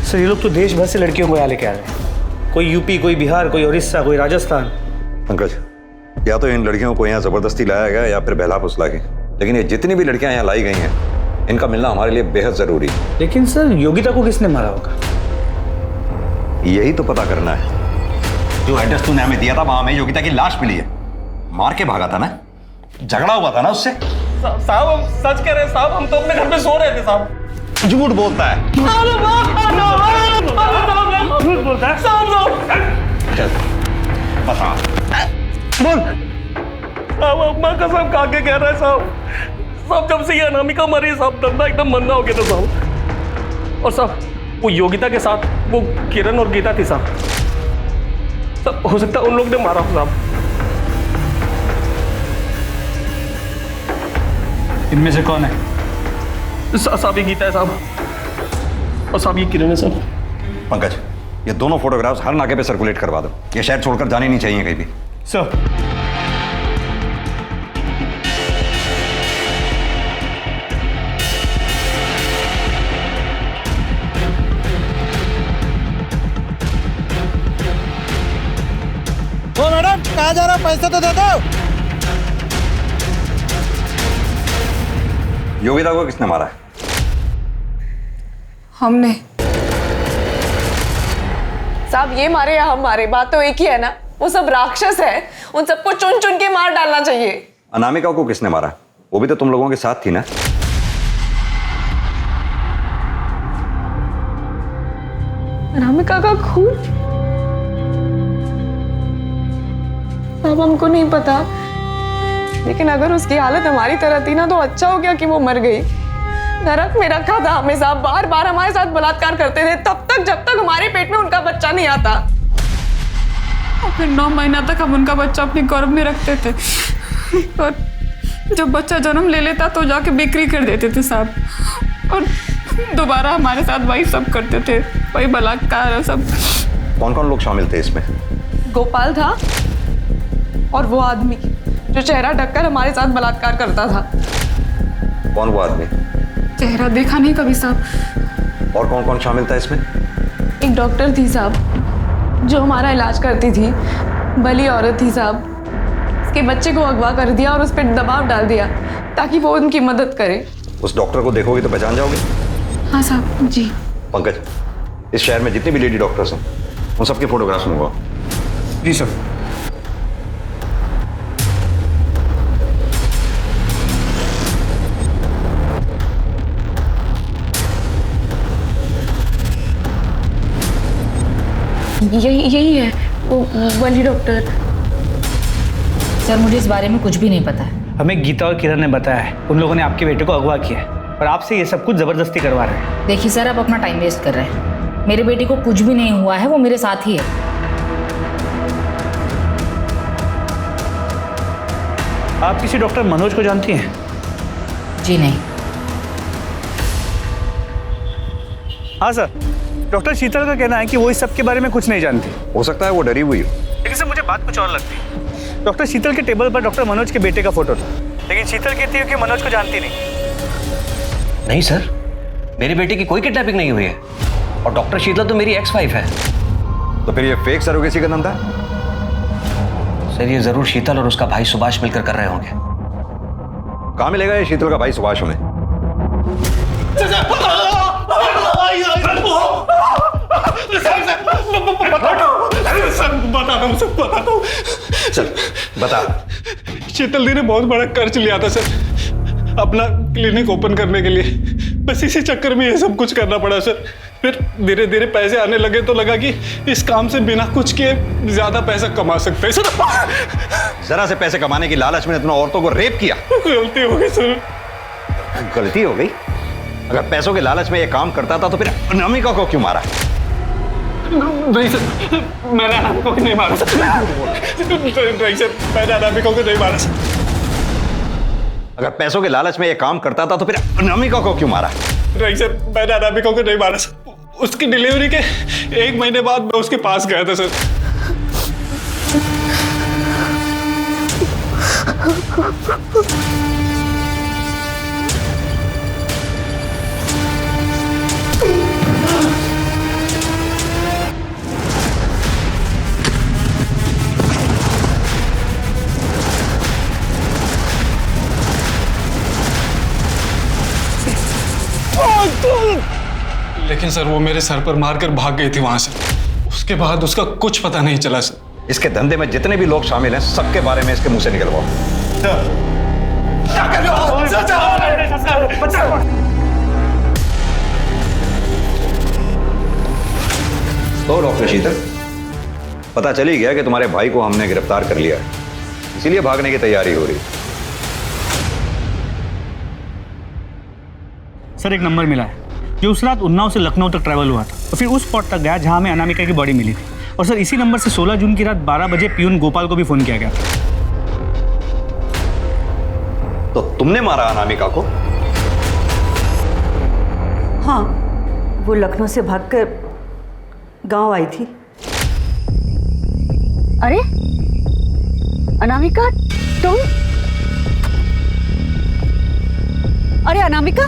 Speaker 9: सर ये लोग तो देश भर से लड़कियों को यहाँ लेके आ रहे हैं। कोई यूपी, कोई बिहार, कोई उड़ीसा, कोई राजस्थान।
Speaker 7: पंकज, या तो इन लड़कियों को यहाँ जबरदस्ती लाया गया या फिर बहला फुसला के, लेकिन ये जितनी भी लड़कियां यहाँ लाई गई हैं इनका मिलना हमारे लिए बेहद जरूरी है।
Speaker 9: लेकिन सर योगिता को किसने मारा होगा?
Speaker 7: यही तो पता करना है। जो एड्रेस तूने हमें दिया था वहां हमें योगिता की लाश मिली है। मार के भागा था ना, झगड़ा हुआ था ना उससे।
Speaker 19: साहब हम सच कह रहे हैं साहब, हम तो अपने घर में सो रहे थे साहब।
Speaker 7: झूठ बोलता है।
Speaker 19: झूठ बोलता है
Speaker 7: चल बता,
Speaker 19: बोल। साहब माँ कसम खा के कह रहा है साहब, साहब जब से ये अनामिका मरी साहब धंधा एकदम मंदा हो गया था साहब। और साहब वो योगिता के साथ वो किरण और गीता थी साहब। हो सकता है उन लोग ने मारा हो साहब।
Speaker 9: इनमें से कौन है?
Speaker 19: साहब ये गीता है साहब, और साहब ये किरण है साहब।
Speaker 7: पंकज, ये दोनों फोटोग्राफ्स हर नाके पे सर्कुलेट करवा दो। ये शहर छोड़कर जाने नहीं चाहिए कहीं भी।
Speaker 9: सर।
Speaker 13: ओ मैडम, कहाँ जा रहा? पैसे तो दे दो।
Speaker 7: योगिता को किसने मारा है?
Speaker 10: हमने। साहब ये मारे या हम मारे, बात तो एक ही है ना। वो सब राक्षस है, उन सबको चुन चुन के मार डालना चाहिए।
Speaker 7: अनामिका को किसने मारा? वो भी तो तुम लोगों के साथ थी ना?
Speaker 10: अनामिका का खून? साहब हमको नहीं पता, लेकिन अगर उसकी हालत हमारी तरह थी ना तो अच्छा हो गया कि वो मर गई। नरक में रखा था हमें साहब, बार बार हमारे साथ बलात्कार करते थे तब तक जब तक हमारे पेट में उनका बच्चा नहीं आता।
Speaker 20: और फिर 9 महीना तक हम उनका बच्चा अपने गर्भ में रखते थे, और जब बच्चा जन्म ले लेता तो जाके बिक्री कर देते थे साहब, और दोबारा हमारे साथ वही सब करते थे, वही बलात्कार और सब।
Speaker 7: कौन कौन लोग शामिल थे इसमें?
Speaker 10: गोपाल था और वो आदमी जो चेहरा ढककर हमारे साथ बलात्कार करता था।
Speaker 7: कौन वो आदमी?
Speaker 20: चेहरा देखा नहीं कभी साहब।
Speaker 7: और कौन कौन शामिल था इसमें?
Speaker 10: एक डॉक्टर थी साहब जो हमारा इलाज करती थी, भली औरत थी साहब। उसके बच्चे को अगवा कर दिया और उस पर दबाव डाल दिया ताकि वो उनकी मदद करे।
Speaker 7: उस डॉक्टर को देखोगे तो पहचान जाओगे?
Speaker 20: हाँ साहब जी।
Speaker 7: पंकज, इस शहर में जितनी भी लेडी डॉक्टर्स हैं उन सबके फोटोग्राफ्स मंगवाओ।
Speaker 9: जी सर।
Speaker 10: यही है वो वाली डॉक्टर।
Speaker 21: सर मुझे इस बारे में कुछ भी नहीं पता है।
Speaker 9: हमें गीता और किरण ने बताया है उन लोगों ने आपके बेटे को अगवा किया है और आपसे ये सब कुछ जबरदस्ती करवा रहे हैं।
Speaker 21: देखिए सर, आप अपना टाइम वेस्ट कर रहे हैं। मेरे बेटे को कुछ भी नहीं हुआ है, वो मेरे साथ ही है।
Speaker 9: आप किसी डॉक्टर मनोज को जानती हैं?
Speaker 21: जी नहीं।
Speaker 9: हाँ सर, डॉक्टर शीतल का कहना है कि वो इस सब के बारे में कुछ नहीं जानती।
Speaker 7: हो सकता है वो डरी हुई हो।
Speaker 9: लेकिन सर मुझे बात कुछ और लगती है। डॉक्टर शीतल के टेबल पर डॉक्टर मनोज के बेटे का फोटो था, लेकिन शीतल कहती है कि मनोज को जानती नहीं।
Speaker 18: नहीं सर, मेरे बेटे की कोई किडनैपिंग नहीं हुई है, और डॉक्टर शीतल तो मेरी एक्स-वाइफ है।
Speaker 7: तो फिर ये फेक सरोगेसी का धंधा?
Speaker 18: सर ये जरूर शीतल और उसका भाई सुभाष मिलकर कर रहे होंगे।
Speaker 7: कहाँ मिलेगा ये शीतल का भाई सुभाष हमें?
Speaker 17: बताता हूँ।
Speaker 7: चल बता।
Speaker 17: शीतल दी ने बहुत बड़ा कर्ज लिया था सर, अपना क्लिनिक ओपन करने के लिए। बस इसी चक्कर में ये सब कुछ करना पड़ा सर। फिर धीरे धीरे पैसे आने लगे तो लगा कि इस काम से बिना कुछ किए ज्यादा पैसा कमा सकते हैं सर।
Speaker 7: जरा से पैसे कमाने की लालच में इतना औरतों को रेप किया।
Speaker 17: गलती हो गई सर।
Speaker 7: गलती हो गई? अगर पैसों के लालच में ये काम करता था तो फिर अनामिका को क्यों मारा?
Speaker 17: नहीं सर, मैंने अनामिका को नहीं मारा सर। नहीं सर, मैंने अनामिका को नहीं मारा सर।
Speaker 7: अगर पैसों के लालच में ये काम करता था तो फिर अनामिका को क्यों मारा?
Speaker 17: नहीं सर, मैंने अनामिका को नहीं मारा सर। उसकी डिलीवरी के 1 महीने बाद मैं उसके पास गया था सर। लेकिन सर वो मेरे सर पर मारकर भाग गई थी वहां से। उसके बाद उसका कुछ पता नहीं चला सर।
Speaker 7: इसके धंधे में जितने भी लोग शामिल हैं सबके बारे में इसके मुंह से निकलवाओ। तो डॉक्टर शीतल, पता चल ही गया कि तुम्हारे भाई को हमने गिरफ्तार कर लिया है, इसीलिए भागने की तैयारी हो रही।
Speaker 9: सर एक नंबर मिला है जो उस रात उन्नाव से लखनऊ तक ट्रैवल हुआ था, और फिर उस स्पॉट तक गया जहां हमें अनामिका की बॉडी मिली थी। और सर इसी नंबर से 16 जून की रात 12 बजे पियून गोपाल को भी फोन किया गया।
Speaker 7: तो तुमने मारा अनामिका को?
Speaker 5: हाँ, वो लखनऊ से भागकर गांव आई थी।
Speaker 12: अरे अनामिका, तुम? अरे अनामिका,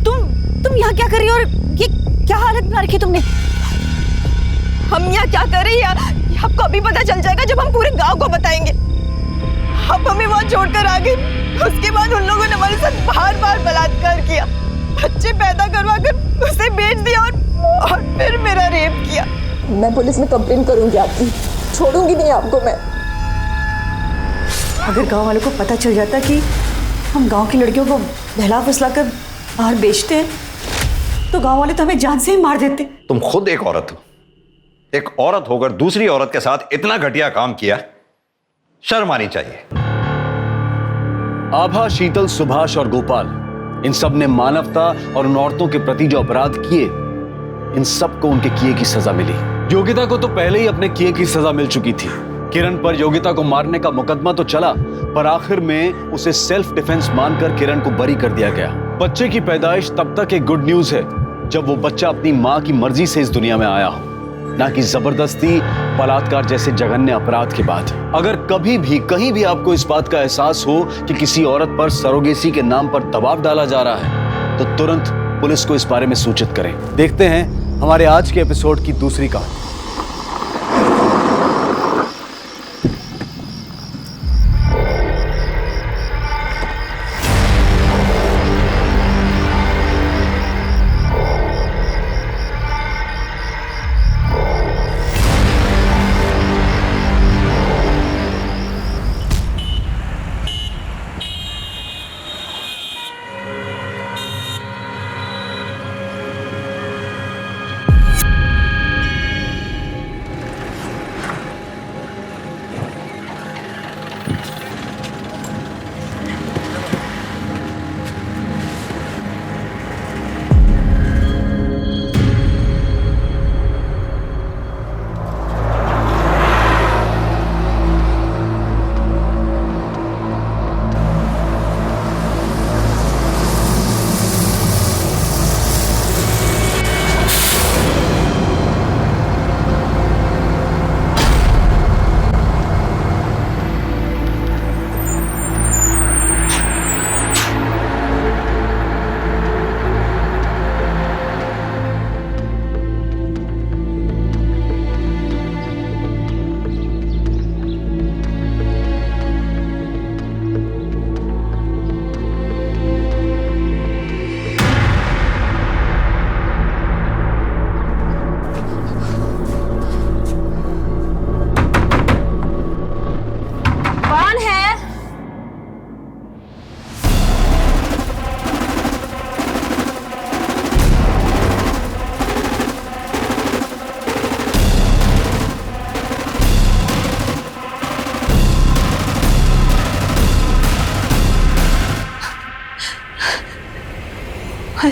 Speaker 12: तुम यहाँ क्या कर रही हो और ये क्या हालत बना रखी तुमने?
Speaker 6: हम यहाँ क्या कर रहे हैं आपको अभी पता चल जाएगा जब हम पूरे गांव को बताएंगे। आप हमें वहाँ छोड़कर आ गए, उसके बाद उन लोगों ने हमारे साथ बार बार बलात्कार किया, बच्चे पैदा करवा कर उसे बेच दिया और फिर मेरा रेप किया। मैं पुलिस में कंप्लेन करूंगी आपकी, छोड़ूंगी नहीं आपको मैं।
Speaker 5: अगर गांव वालों को पता चल जाता कि हम गांव की लड़कियों को बहला फुसला कर बाहर बेचते हैं तो गांव वाले तो हमें जान से ही मार देते।
Speaker 7: तुम खुद एक औरत हो, एक औरत होकर दूसरी औरत के साथ इतना घटिया काम किया, शर्म आनी चाहिए।
Speaker 1: आभा, शीतल, सुभाष और गोपाल, इन सब ने मानवता और उन औरतों के प्रति जो अपराध किए, इन सब को उनके किए की सजा मिली। योगिता को तो पहले ही अपने किए की सजा मिल चुकी थी। किरण पर योगिता को मारने का मुकदमा तो चला, पर आखिर में उसे सेल्फ डिफेंस मानकर किरण को बरी कर दिया गया। बच्चे की पैदाइश तब तक एक गुड न्यूज है जब वो बच्चा अपनी मां की मर्जी से इस दुनिया में आया हो, ना कि जबरदस्ती, बलात्कार जैसे जघन्य अपराध के बाद। अगर कभी भी कहीं भी आपको इस बात का एहसास हो कि किसी औरत पर सरोगेसी के नाम पर दबाव डाला जा रहा है तो तुरंत पुलिस को इस बारे में सूचित करें। देखते हैं हमारे आज के एपिसोड की दूसरी कहानी।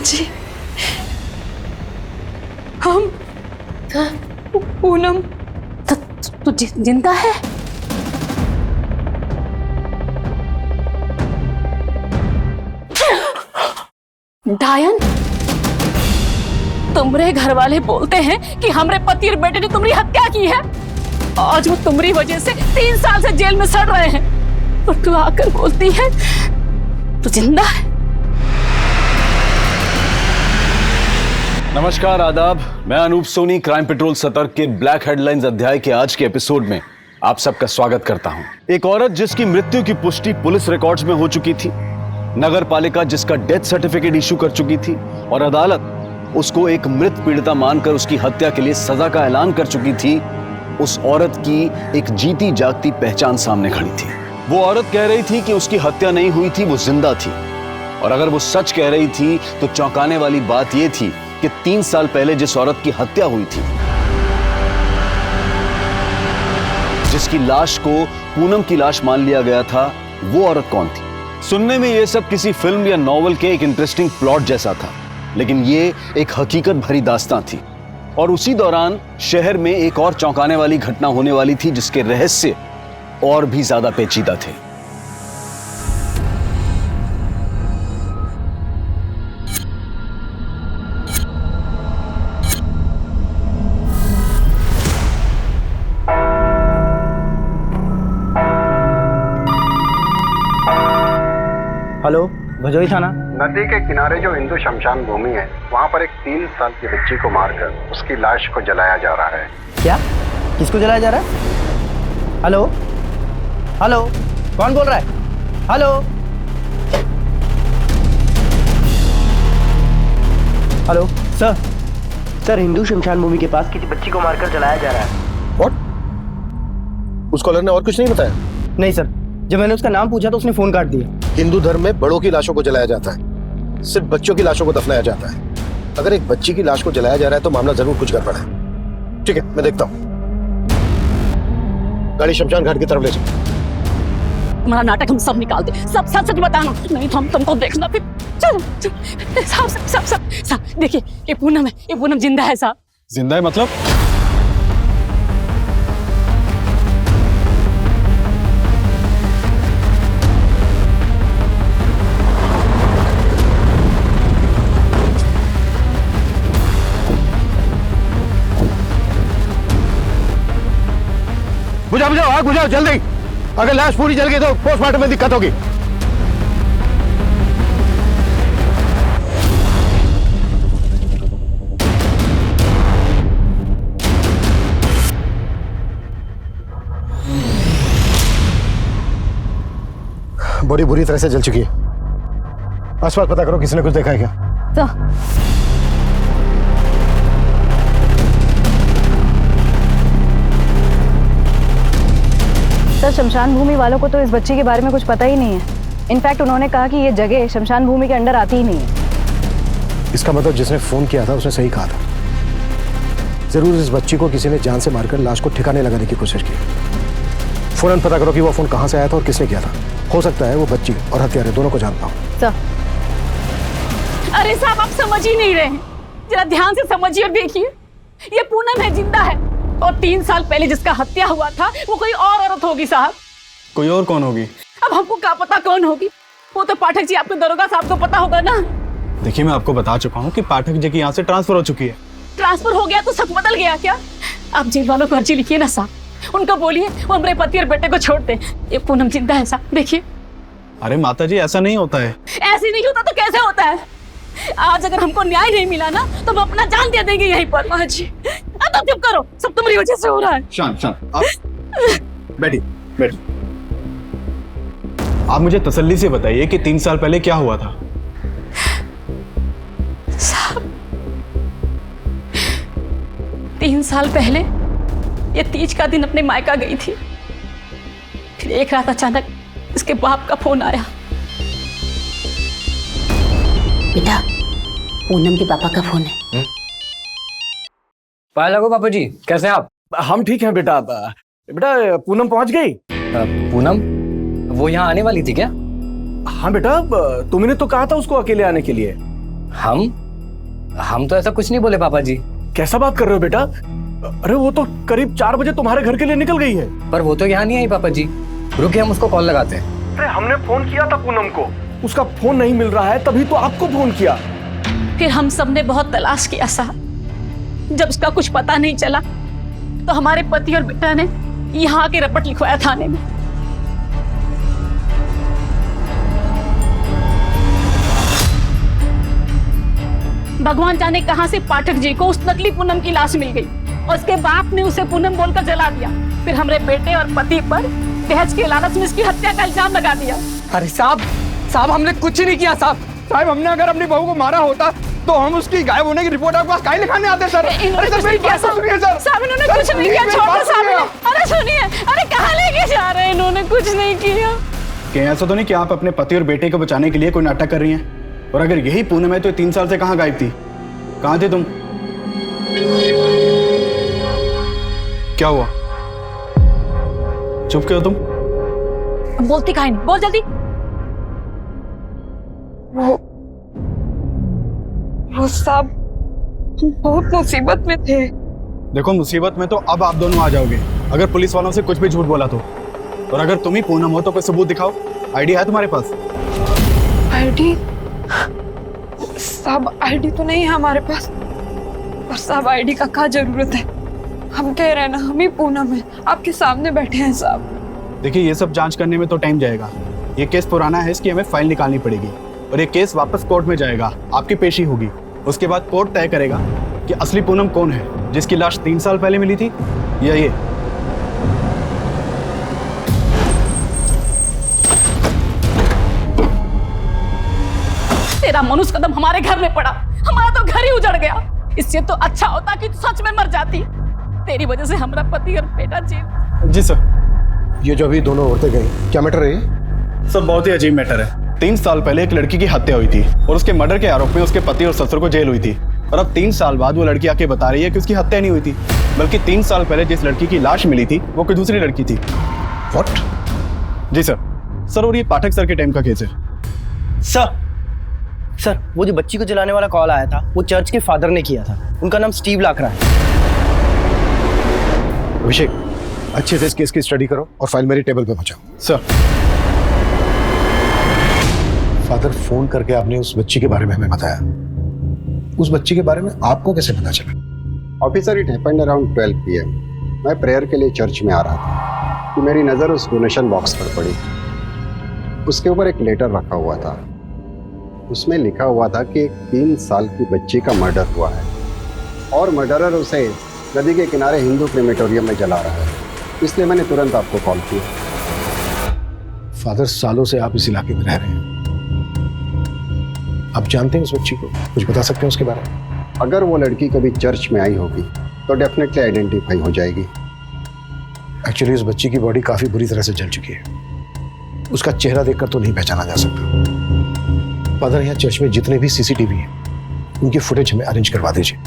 Speaker 6: जी, हम पूनम
Speaker 4: तू जिंदा है? डायन, तुम्हारे घर वाले बोलते हैं कि हमारे पति और बेटे ने तुम्हारी हत्या की है। आज वो तुम्हारी वजह से 3 साल से जेल में सड़ रहे हैं, और तू आकर बोलती है तू जिंदा है।
Speaker 1: नमस्कार, आदाब। मैं अनूप सोनी क्राइम पेट्रोल सतर्क के ब्लैक हेडलाइंस अध्याय के आज के एपिसोड में आप सबका स्वागत करता हूं। एक औरत जिसकी मृत्यु की पुष्टि पुलिस रिकॉर्ड्स में हो चुकी थी, नगर पालिका जिसका डेथ सर्टिफिकेट इशू कर चुकी थी, और अदालत उसको एक मृत पीड़िता मानकर उसकी हत्या के लिए सजा का ऐलान कर चुकी थी, उस औरत की एक जीती जागती पहचान सामने खड़ी थी। वो औरत कह रही थी कि उसकी हत्या नहीं हुई थी, वो जिंदा थी। और अगर वो सच कह रही थी तो चौंकाने वाली बात यह थी कि 3 साल पहले जिस औरत की हत्या हुई थी, जिसकी लाश को पूनम की लाश मान लिया गया था, वो औरत कौन थी? सुनने में ये सब किसी फिल्म या नॉवल के एक इंटरेस्टिंग प्लॉट जैसा था, लेकिन ये एक हकीकत भरी दास्तां थी। और उसी दौरान शहर में एक और चौंकाने वाली घटना होने वाली थी जिसके रहस्य और भी ज्यादा पेचीदा थे।
Speaker 8: हेलो, भजोई थाना।
Speaker 22: नदी के किनारे जो हिंदू शमशान भूमि है, वहाँ पर एक 3 साल की बच्ची को मारकर उसकी लाश को जलाया जा रहा है।
Speaker 8: क्या? किसको जलाया जा रहा है? हेलो हेलो, कौन बोल रहा है? Hello hello sir, sir Hindu शमशान भूमि के पास किसी बच्ची को मारकर जलाया जा रहा है।
Speaker 13: व्हाट? उस कॉलर ने और कुछ नहीं बताया?
Speaker 8: नहीं सर, जब मैंने उसका नाम पूछा तो उसने फोन काट दिया।
Speaker 13: हिंदू धर्म में बड़ों की लाशों को जलाया जाता है, सिर्फ बच्चों की लाशों को दफनाया जाता है। अगर एक बच्ची की लाश को जलाया जा रहा है तो मामला जरूर कुछ गड़बड़ है। ठीक है, मैं देखता हूँ। गाड़ी शमशान घाट की तरफ ले जाओ।
Speaker 4: तुम्हारा नाटक हम सब निकाल दे, सब सच सच बताना, नहीं तो हम तुमको देखना फिर। चलो साहब साहब साहब साहब देखिए, ये पूनम है, ये पूनम जिंदा है साहब।
Speaker 17: जिंदा है मतलब?
Speaker 13: बुझाओ बुझाओ, आग बुझाओ जल्दी। अगर लाश पूरी जल गई तो पोस्टमार्टम में दिक्कत होगी। बॉडी बुरी तरह से जल चुकी है। आसपास पता करो किसी ने कुछ देखा है क्या?
Speaker 10: सर, शमशान भूमि वालों को तो इस बच्ची के बारे में कुछ पता ही नहीं है। इनफैक्ट उन्होंने कहा कि ये जगह शमशान भूमि के अंडर आती ही नहीं है।
Speaker 13: इसका मतलब जिसने फोन किया था उसने सही कहा था। जरूर इस बच्ची को किसी ने जान से मारकर लाश को ठिकाने लगाने की कोशिश की। फौरन पता करो कि वो फोन कहां से आया था और किसने किया था। हो सकता है वो बच्ची और हत्यारे दोनों को जानता हूं।
Speaker 10: सर,
Speaker 4: अरे साहब, आप समझ ही नहीं रहे हैं, जरा ध्यान से समझिए और देखिए। ये पूनम है, जिंदा है, और 3 साल पहले जिसका हत्या हुआ था वो कोई और औरत होगी साहब।
Speaker 17: कोई और कौन होगी?
Speaker 4: अब हमको क्या पता कौन होगी, वो तो पाठक जी आपके दरोगा साहब को पता होगा ना।
Speaker 17: देखिए, मैं आपको बता चुका हूँ कि पाठक जी की यहाँ से ट्रांसफर हो चुकी है।
Speaker 4: ट्रांसफर हो गया तो सब बदल गया क्या? आप जेल वालों को अर्जी लिखिए ना साहब, उनको बोलिए वो हमारे पति और बेटे को छोड़ दे। ये पूनम जिंदा है साहब, देखिए।
Speaker 17: अरे माता जी, ऐसा नहीं होता है।
Speaker 4: ऐसे नहीं होता तो कैसे होता है? आज अगर हमको न्याय नहीं मिला ना तो हम अपना जान दे देंगे यहीं पर। माँ जी, अब चुप करो, सब तुम्हारी वजह से हो रहा है।
Speaker 17: शांत शांत, आप बैठिए बैठिए। आप मुझे तसल्ली से बताइए कि 3 साल पहले क्या हुआ था?
Speaker 4: साहब, 3 साल पहले ये तीज का दिन अपने मायका गई थी। फिर एक रात अचानक इसके बाप का फोन आया।
Speaker 5: बेटा, पूनम के पापा का फोन है।
Speaker 23: पाया लगो पापा जी, कैसे आप?
Speaker 8: हम ठीक हैं बेटा। बेटा, पूनम पहुंच गई?
Speaker 23: पूनम वो यहाँ आने वाली थी क्या?
Speaker 8: हाँ बेटा, तुमने तो कहा था उसको अकेले आने के लिए।
Speaker 23: हम तो ऐसा कुछ नहीं बोले पापा जी।
Speaker 8: कैसा बात कर रहे हो बेटा? अरे वो तो करीब 4 बजे तुम्हारे घर के लिए निकल गई है।
Speaker 23: पर वो तो यहाँ नहीं आई पापा जी। रुकिए, हम उसको कॉल लगाते हैं।
Speaker 8: अरे हमने फोन किया था पूनम को, उसका फोन नहीं मिल रहा है, तभी तो आपको फोन किया।
Speaker 4: फिर हम सब ने बहुत तलाश किया साहब। जब उसका कुछ पता नहीं चला तो हमारे पति और बेटा ने यहाँ के रपट लिखवाया थाने में। भगवान जाने कहां से पाठक जी को उस नकली पूनम की लाश मिल गई और उसके बाप ने उसे पूनम बोलकर जला दिया। फिर हमारे बेटे और पति पर दहेज के लालच में इसकी हत्या का इल्जाम लगा दिया।
Speaker 23: अरे साहब हमने कुछ नहीं किया साहब।
Speaker 8: हमने अगर अपनी बहू को मारा होता तो हम उसकी गायब होने की रिपोर्ट आपके पास काहे लिखाने आते सर? अरे सर, मेरी बात सुनिए सर।
Speaker 4: साहब, इन्होंने कुछ नहीं किया, छोड़ो साहब। अरे सुनिए, अरे कहाँ लेके जा रहे हैं? इन्होंने कुछ नहीं किया।
Speaker 17: क्या ऐसा तो नहीं कि आप अपने पति और बेटे को बचाने के लिए कोई नाटक कर रही हैं? और अगर यही पूनम है तो 3 साल से कहाँ गायब थी? कहाँ थे तुम? क्या हुआ? चुप क्यों तुम?
Speaker 4: बोलती काहे नहीं? बोल जल्दी।
Speaker 10: वो साहब,
Speaker 6: बहुत मुसीबत में थे।
Speaker 3: देखो, मुसीबत में तो अब आप दोनों आ जाओगे अगर पुलिस वालों से कुछ भी झूठ बोला तो। और अगर तुम ही पूनम हो तो कोई सबूत दिखाओ। आईडी है तुम्हारे पास?
Speaker 6: आईडी? साहब आईडी तो नहीं है हमारे पास। और साहब आईडी का क्या जरूरत है? हम कह रहे हैं ना, हम ही पूनम है, आपके सामने बैठे हैं साहब।
Speaker 3: देखिए, ये सब जांच करने में तो टाइम जाएगा। ये केस पुराना है, इसकी हमें फाइल निकालनी पड़ेगी और ये केस वापस कोर्ट में जाएगा, आपकी पेशी होगी। उसके बाद कोर्ट तय करेगा कि असली पूनम कौन है, जिसकी लाश 3 साल पहले मिली थी या ये।
Speaker 4: तेरा मनुष्य कदम हमारे घर में पड़ा, हमारा तो घर ही उजड़ गया। इससे तो अच्छा होता कि तू सच में मर जाती। तेरी वजह से हमारा पति और बेटा जेल।
Speaker 3: जी सर।
Speaker 13: ये जो अभी दोनों औरतें गई, क्या मैटर है?
Speaker 3: सर, बहुत ही अजीब मैटर है। 3 साल पहले एक लड़की की हत्या हुई थी और उसके मर्डर के आरोप में उसके पति और ससुर को जेल हुई थी। और अब 3 साल बाद वो लड़की आके बता रही है कि उसकी हत्या नहीं हुई थी, बल्कि 3 साल पहले जिस लड़की की लाश मिली थी वो कोई दूसरी लड़की थी।
Speaker 13: व्हाट?
Speaker 3: Ji sir. सर, और ये पाठक सर के टाइम का केस है।
Speaker 8: सर, वो जो बच्ची को जलाने वाला कॉल आया था, वो चर्च के फादर ने किया था। उनका नाम स्टीव लाकरा है।
Speaker 13: अभिषेक, अच्छे से इस केस की स्टडी करो और फाइल मेरी टेबल पे पहुंचाओ।
Speaker 3: सर।
Speaker 13: फादर, फोन करके आपने उस बच्ची के बारे में हमें बताया। उस बच्ची के बारे में आपको कैसे पता चला?
Speaker 22: Officer, it happened around 12 PM। मैं प्रेयर के लिए चर्च में आ रहा था कि मेरी नज़र उस डोनेशन बॉक्स पर पड़ी। उसके ऊपर एक लेटर रखा हुआ था। उसमें लिखा हुआ था कि एक 3 साल की बच्ची का मर्डर हुआ है और मर्डरर उसे नदी के किनारे हिंदू क्रेमेटोरियम में जला रहा है। इसलिए मैंने तुरंत आपको कॉल किया।
Speaker 13: फादर, सालों से आप इस इलाके में रह रहे हैं, आप जानते हैं उस बच्ची को? कुछ बता सकते हैं उसके बारे में?
Speaker 22: अगर वो लड़की कभी चर्च में आई होगी तो डेफिनेटली आइडेंटिफाई हो जाएगी।
Speaker 13: एक्चुअली उस बच्ची की बॉडी काफी बुरी तरह से जल चुकी है। उसका चेहरा देखकर तो नहीं पहचाना जा सकता। फादर, यहाँ चर्च में जितने भी CCTV हैं उनकी फुटेज हमें अरेंज करवा दीजिए।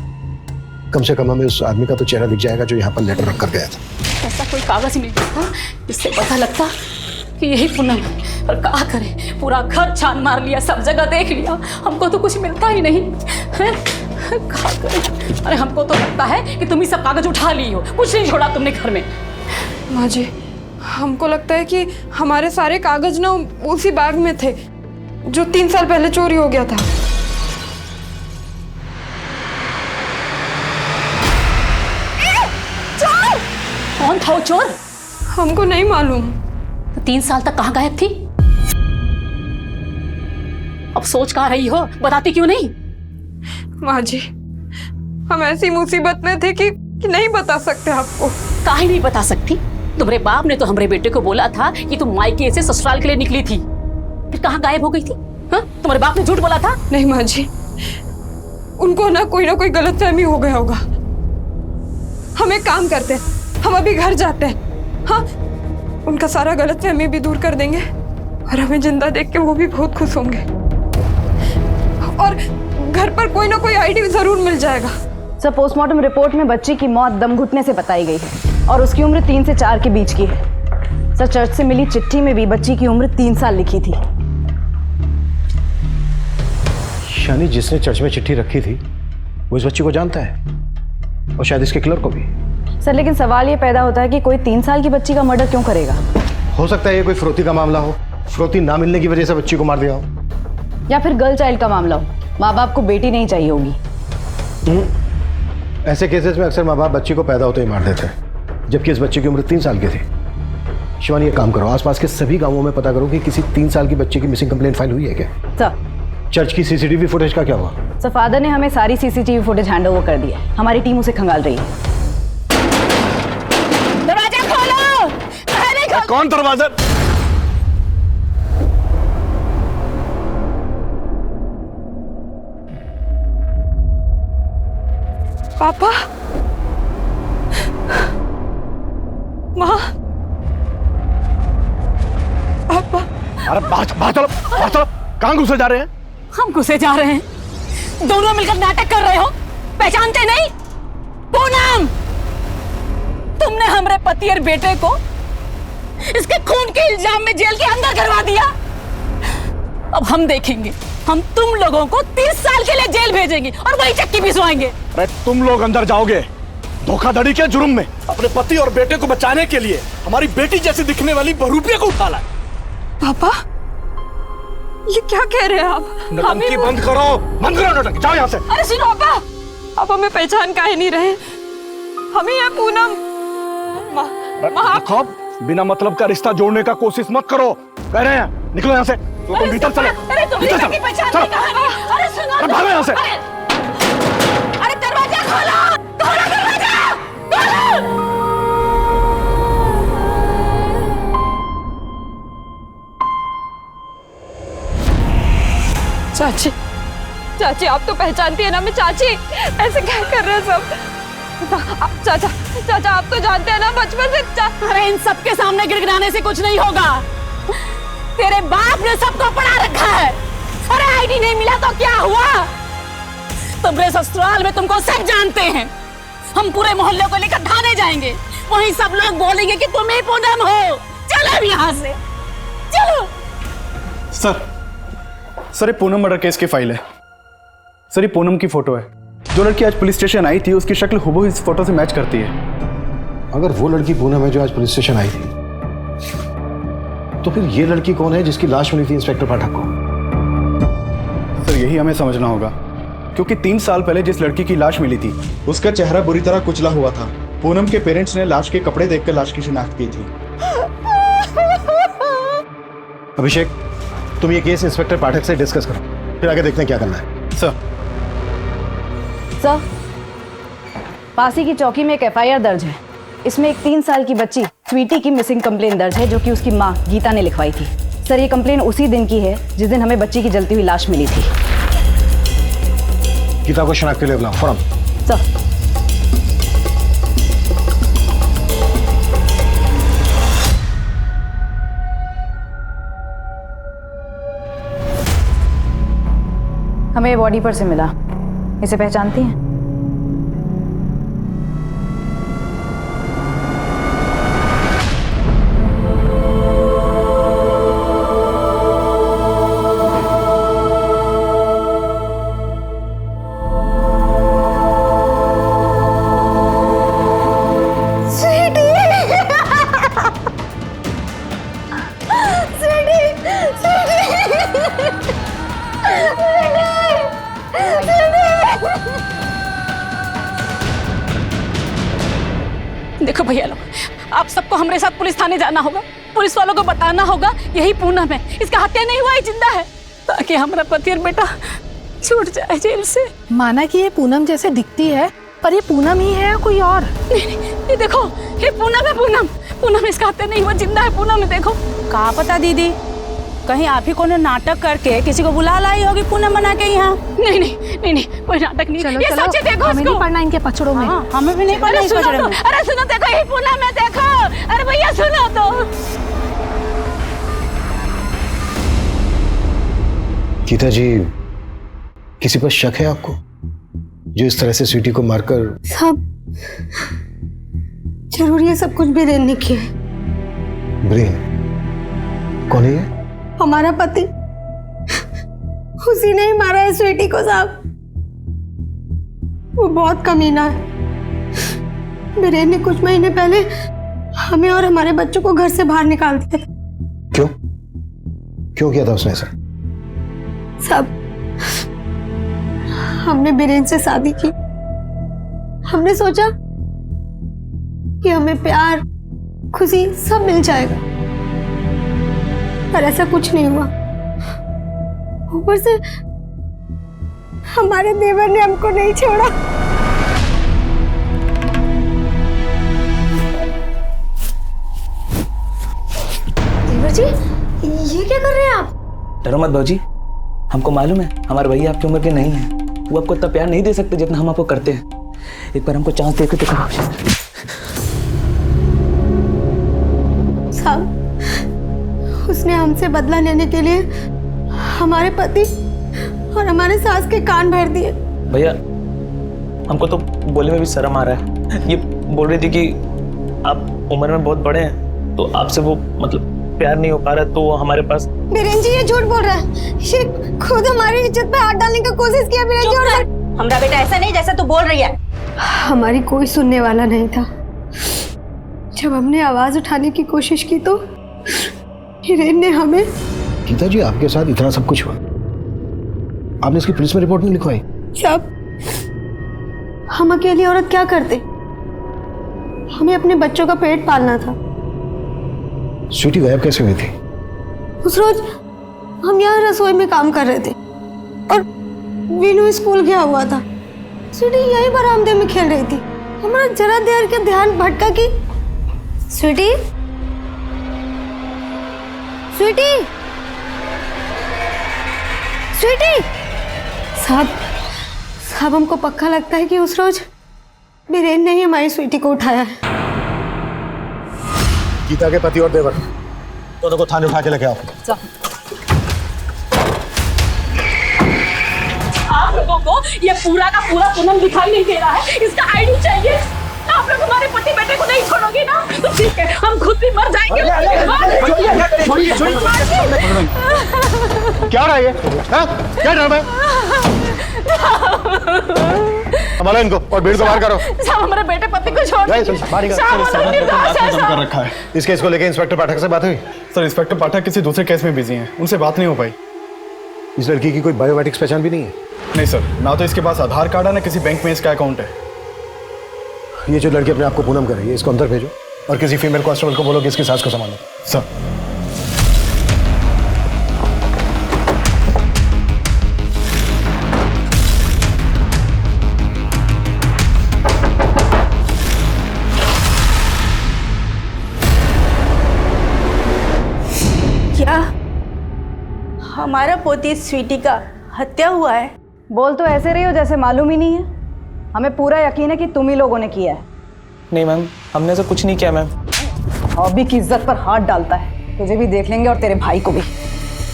Speaker 13: कम से कम हमें उस आदमी का तो चेहरा दिख जाएगा जो यहाँ पर लेटर रख कर गया था।
Speaker 4: ऐसा कोई कागज मिल जाता जिससे पता लगता कि यही पूनम है। और क्या करें, पूरा घर छान मार लिया, सब जगह देख लिया, हमको तो कुछ मिलता ही नहीं है। क्या करें? अरे हमको तो लगता है कि तुम ही सब कागज उठा ली हो, कुछ नहीं छोड़ा तुमने घर में।
Speaker 6: माँ जी, हमको लगता है कि हमारे सारे कागज ना उसी बैग में थे जो 3 साल पहले चोरी हो गया था।
Speaker 4: चोर? कौन था वो चोर?
Speaker 6: हमको नहीं मालूम।
Speaker 4: तो 3 साल तक कहाँ गायब थी? अब सोच कहाँ रही हो, बताती क्यों नहीं?
Speaker 6: माँ जी, हम ऐसी मुसीबत में थे कि नहीं बता सकते आपको।
Speaker 4: काहे नहीं बता सकती? तुम्हारे बाप ने तो हमारे बेटे को बोला था कि तुम मायके से ससुराल के लिए निकली थी, फिर कहाँ गायब हो गई थी? हाँ? तुम्हारे बाप ने झूठ बोला था?
Speaker 6: नहीं माँ जी, उनको ना कोई गलतफहमी हो गया होगा। हम एक काम करते हैं, हम अभी घर जाते हैं। हाँ, उनका सारा गलतफहमी भी दूर कर देंगे और हमें जिंदा देख के वो भी बहुत खुश होंगे। और घर पर कोई ना कोई आईडी जरूर मिल जाएगा।
Speaker 10: सर, पोस्टमार्टम रिपोर्ट में बच्ची की मौत दम घुटने से बताई गई है और उसकी उम्र 3 से 4 के बीच की है। सर, चर्च से मिली चिट्ठी में भी बच्ची की उम्र 3 साल लिखी थी।
Speaker 13: यानी जिसने चर्च में चिट्ठी रखी थी वो इस बच्ची को जानता है और शायद इसके किलर को भी।
Speaker 10: सर, लेकिन सवाल ये पैदा होता है कि कोई 3 साल की बच्ची का मर्डर क्यों करेगा?
Speaker 13: हो सकता है ये कोई फिरौती का मामला हो, फिरौती ना मिलने की वजह से बच्ची को मार दिया हो।
Speaker 10: या फिर गर्ल चाइल्ड का मामला हो, माँ बाप को बेटी नहीं चाहिए होगी।
Speaker 13: ऐसे केसेस में अक्सर माँ बाप बच्ची को पैदा होते ही मार देते हैं, जबकि इस बच्ची की उम्र 3 साल की थी। शिवानी, एक काम करो, आसपास के सभी गांवों में पता करो कि किसी 3 साल की बच्ची की मिसिंग कंप्लेंट फाइल हुई है क्या?
Speaker 10: सर,
Speaker 13: चर्च की CCTV फुटेज का क्या हुआ?
Speaker 10: सर, फादर ने हमें सारी CCTV फुटेज हैंड ओवर कर दिया है। हमारी टीम उसे खंगाल रही है।
Speaker 4: दरवाजा खोलो!
Speaker 3: कौन दरवाजा?
Speaker 6: पापा, माँ, पापा।
Speaker 3: अरे बाहर चलो, कहाँ घुसे जा रहे हैं?
Speaker 4: हम घुसे जा रहे हैं, दोनों मिलकर नाटक कर रहे हो, पहचानते नहीं? पूनम, तुमने हमारे पति और बेटे को इसके खून के इल्जाम में जेल के अंदर करवा दिया। अब हम देखेंगे हम तुम लोगों को 30 साल के लिए जेल भेजेंगे और वही चक्की पिसवाएंगे।
Speaker 3: अरे तुम लोग अंदर जाओगे धोखाधड़ी के जुर्म में। अपने पति और बेटे को बचाने के लिए हमारी बेटी जैसी दिखने वाली बहरूपिया को उठा लाए।
Speaker 6: पापा, ये क्या कह रहे हैं आप?
Speaker 3: नौटंकी बंद करो, बंद करो नौटंकी, जाओ यहाँ से।
Speaker 6: अरे सुनो पापा, आप हमें पहचान काहे नहीं रहे? हमें यह पूनम
Speaker 3: बिना मतलब का रिश्ता जोड़ने का कोशिश मत करो, कह रहे हैं। निकलो यहाँ से, तुम भीतर चलो।
Speaker 4: अरे तुम
Speaker 3: भीतर
Speaker 4: की पहचान
Speaker 3: चलो।
Speaker 4: नहीं कहानी। अरे सुनो,
Speaker 3: अरे भागो यहाँ से।
Speaker 4: अरे दरवाजा खोलो, खोलो दरवाजा, खोलो।
Speaker 6: चाची, चाची आप तो पहचानती है ना मैं चाची, ऐसे क्या कर रहे हैं सब? चाचा, चाचा आप तो जानते हैं ना बचपन से।
Speaker 4: अरे इन सबके सामने गिड़गिड़ाने से कुछ नहीं होगा। तेरे बाप ने सबको पढ़ा रखा है। अरे आईडी नहीं मिला तो क्या हुआ? तुम्हारे ससुराल में तुमको सब जानते हैं। हम पूरे मोहल्ले को लेकर थाने जाएंगे, वहीं सब लोग बोलेंगे कि तुम ही पूनम हो। चलो अब यहाँ से, चलो।
Speaker 3: सर ये पूनम मर्डर केस की फाइल है। सर ये पूनम की फोटो है। जो लड़की आज पुलिस स्टेशन आई थी उसकी शक्ल हुबहू इस फोटो से मैच करती है।
Speaker 13: अगर वो लड़की पूनम है जो आज पुलिस स्टेशन आई थी, तो फिर ये लड़की कौन है जिसकी लाश मिली थी इंस्पेक्टर पाठक को?
Speaker 3: सर यही हमें समझना होगा, क्योंकि 3 साल पहले जिस लड़की की लाश मिली थी उसका चेहरा बुरी तरह कुचला हुआ था। पूनम के पेरेंट्स ने लाश के कपड़े देखकर लाश की शिनाख्त की थी।
Speaker 13: अभिषेक, तुम ये केस इंस्पेक्टर पाठक से डिस्कस करो, फिर आगे देखते हैं क्या करना है।
Speaker 3: सर
Speaker 11: पासी की चौकी में एक एफआईआर दर्ज है। इसमें एक 3 साल की बच्ची स्वीटी की मिसिंग कंप्लेन दर्ज है, जो कि उसकी मां गीता ने लिखवाई थी। सर ये कंप्लेन उसी दिन की है जिस दिन हमें बच्ची की जलती हुई लाश मिली थी।
Speaker 13: गीता को शनाख्त के लिए बुलाओ फौरन।
Speaker 11: सर हमें बॉडी पर से मिला, इसे पहचानती हैं?
Speaker 4: देखो भैया लोग, आप सबको हमारे साथ पुलिस थाने जाना होगा। पुलिस वालों को बताना होगा यही पूनम है, इसका हत्या नहीं हुआ, ये जिंदा है, ताकि हमारा पति और बेटा छूट जाए जेल से।
Speaker 15: माना कि ये पूनम जैसे दिखती है, पर ये पूनम ही है या कोई और?
Speaker 4: नहीं, ये देखो, ये पूनम है। पूनम इसका हत्या नहीं हुआ, जिंदा है पूनम है। देखो,
Speaker 15: कहाँ पता दीदी, कहीं आप ही को नाटक करके किसी को बुला लाई होगी पूनम बना के यहाँ।
Speaker 4: नहीं, कोई नाटक नहीं।
Speaker 15: चलो,
Speaker 4: ये
Speaker 15: चलो,
Speaker 4: सच है, देखो
Speaker 15: हमें
Speaker 4: इसको।
Speaker 15: नहीं पढ़ना इनके पचड़ों में। हमें भी नहीं पढ़ना इस पचड़े में।
Speaker 4: अरे सुनो, देखो ये पूनम है, देखो। अरे भैया सुनो तो।
Speaker 13: गीता जी, किसी पर शक है आपको जो इस तरह से स्वीटी को मारकर?
Speaker 16: सब जरूरी है, सब कुछ बीरेन ने किया है।
Speaker 13: ब्रेन कौन है ये?
Speaker 16: हमारा पति, उसी ने ही मारा है स्वीटी को साहब। वो बहुत कमीना है। बीरेन ने कुछ महीने पहले हमें और हमारे बच्चों को घर से बाहर निकाल दिया।
Speaker 13: क्यों किया था उसने ऐसा?
Speaker 16: सब हमने बीरेन से शादी की। हमने सोचा कि हमें प्यार, खुशी सब मिल जाएगा, पर ऐसा कुछ नहीं हुआ। ऊपर से हमारे देवर ने हमको नहीं छोड़ा। देवर जी, ये क्या कर रहे हैं आप?
Speaker 24: डरो मत भाजी, हमको मालूम है हमारे भैया आपकी उम्र के नहीं है। वो आपको इतना प्यार नहीं दे सकते जितना हम आपको करते हैं। एक बार हमको चांस दे के तो करो।
Speaker 16: साहब, उसने हमसे बदला लेने के लिए हमारे पति और हमारे सास के कान भर दिए।
Speaker 24: भैया, हमको तो बोलने में भी शर्म आ रहा है। ये बोल रही थी कि आप उम्र में बहुत बड़े हैं, तो आपसे वो मतलब प्यार नहीं हो पा रहा तो वो हमारे पास।
Speaker 16: बीरेन जी ये झूठ बोल रहा है, ये खुद हमारी इज्जत पे हाथ डालने की कोशिश किया बीरेन जी। और
Speaker 5: हमारा बेटा ऐसा नहीं जैसा तू बोल रही है।
Speaker 16: हमारी कोई सुनने वाला नहीं था। जब हमने आवाज उठाने की कोशिश की तो हिरेन ने हमें।
Speaker 13: गीता जी आपके साथ इतना सब कुछ हुआ, आपने इसकी पुलिस में रिपोर्ट नहीं लिखवाई?
Speaker 16: सब हम अकेली औरत क्या करते, हमें अपने बच्चों का पेट पालना था।
Speaker 13: स्वीटी गायब कैसे हुई थी?
Speaker 16: उस रोज हम यहाँ रसोई में काम कर रहे थे और वीनू स्कूल गया हुआ था। स्वीटी यही बरामदे में खेल रही थी। हमारा जरा देर के ध्यान भटका कि स्वीटी स्वीटी स्वीटी। साहब हमको पक्का लगता है कि उस रोज बीरेन ने ही हमारी स्वीटी को उठाया है।
Speaker 13: गीता के पति और देवर दोनों को थाने उठा के लेके आओ।
Speaker 4: आप लोगों को ये पूरा का पूरा पूनम दिखाई नहीं दे रहा है, इसका आईडी चाहिए। आप लोग हमारे पति बेटे को नहीं छोड़ोगे ना तो ठीक है, हम खुद भी मर जाएंगे।
Speaker 13: क्या रहा है ये? क्या ड्रामा है? संभालो इनको और भीड़ को बाहर करो।
Speaker 4: साहब हमारे बेटे पति को छोड़
Speaker 3: कर रखा है।
Speaker 13: इस केस को लेकर इंस्पेक्टर पाठक से बात हुई?
Speaker 3: सर इंस्पेक्टर पाठक किसी दूसरे केस में बिजी हैं, उनसे बात नहीं हो पाई।
Speaker 13: इस लड़की की कोई बायोमेट्रिक्स पहचान भी नहीं है?
Speaker 3: नहीं सर, ना तो इसके पास आधार कार्ड है ना किसी बैंक में इसका अकाउंट है।
Speaker 13: ये जो लड़की अपने आप को पूनम कर रही है इसको अंदर भेजो और किसी फीमेल कांस्टेबल को बोलो कि इसकी सास को संभालो।
Speaker 3: सर
Speaker 15: क्या हमारा पोती स्वीटी का हत्या हुआ है?
Speaker 11: बोल तो ऐसे रही हो जैसे मालूम ही नहीं है। हमें पूरा यकीन है कि तुम ही लोगों ने किया है।
Speaker 24: नहीं मैम, हमने ऐसा कुछ नहीं किया मैम।
Speaker 11: हॉबी की इज्जत पर हाथ डालता है, तुझे भी देख लेंगे और तेरे भाई को भी।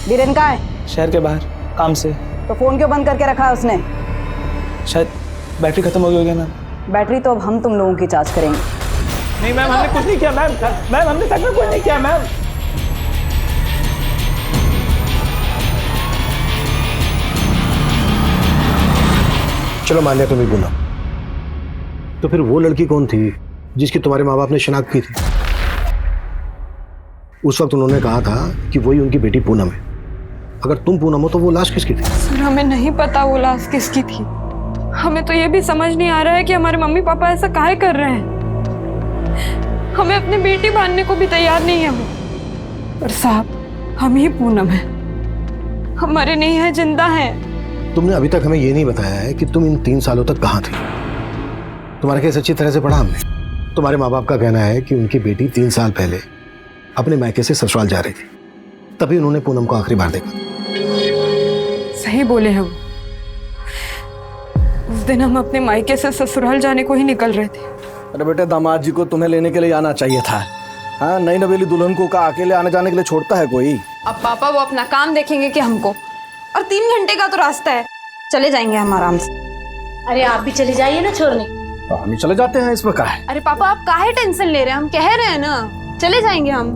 Speaker 11: बीरेन कहाँ है?
Speaker 24: शहर के बाहर काम से।
Speaker 11: तो फोन क्यों बंद करके रखा है उसने?
Speaker 24: शायद बैटरी खत्म हो गई होगी मैम।
Speaker 11: बैटरी तो अब हम तुम लोगों की जांच करेंगे।
Speaker 24: नहीं मैम, हमने कुछ नहीं किया मैम। मैम हमने सच में कुछ नहीं किया मैम।
Speaker 13: चलो मान लिया तुम ही पूनम, तो फिर वो लड़की कौन थी जिसकी तुम्हारे माँ बाप ने शिनाख्त की थी? उस वक्त उन्होंने कहा था कि वही उनकी बेटी पूनम है। अगर तुम पूनम हो तो वो लाश किसकी थी?
Speaker 6: सर हमें नहीं पता वो लाश किसकी थी। हमें तो ये भी समझ नहीं आ रहा है कि हमारे मम्मी पापा ऐसा काहे कर रहे हैं। हमें अपनी बेटी बांधने को भी तैयार नहीं है वो। पर साहब हम ही पूनम है, हमारे नहीं है, जिंदा है।
Speaker 13: तुमने अभी तक हमें ये नहीं बताया है कि तुम इन 3 सालों तक कहाँ थी। तुम्हारा केस अच्छी तरह से पढ़ा हमने। तुम्हारे माँ बाप का कहना है कि उनकी बेटी 3 साल पहले अपने मायके से ससुराल जा रही थी, तभी उन्होंने पूनम को आखिरी बार देखा।
Speaker 6: सही बोले हैं वो। उस दिन हम अपने मायके से ससुराल जाने को ही निकल रहे थे।
Speaker 24: अरे बेटे, दामाद जी को तुम्हें लेने के लिए आना चाहिए था। हाँ, नई नवेली दुल्हन को का अकेले आने जाने के लिए छोड़ता है कोई?
Speaker 6: अब पापा वो अपना काम देखेंगे कि हमको, और 3 घंटे का तो रास्ता है, चले जाएंगे हम आराम से।
Speaker 21: अरे आप भी चले जाइए ना छोड़ने।
Speaker 24: हम चले जाते हैं, इसमें क्या है?
Speaker 6: अरे पापा आप काहे टेंशन ले रहे हैं, हम कह रहे हैं ना चले जाएंगे हम।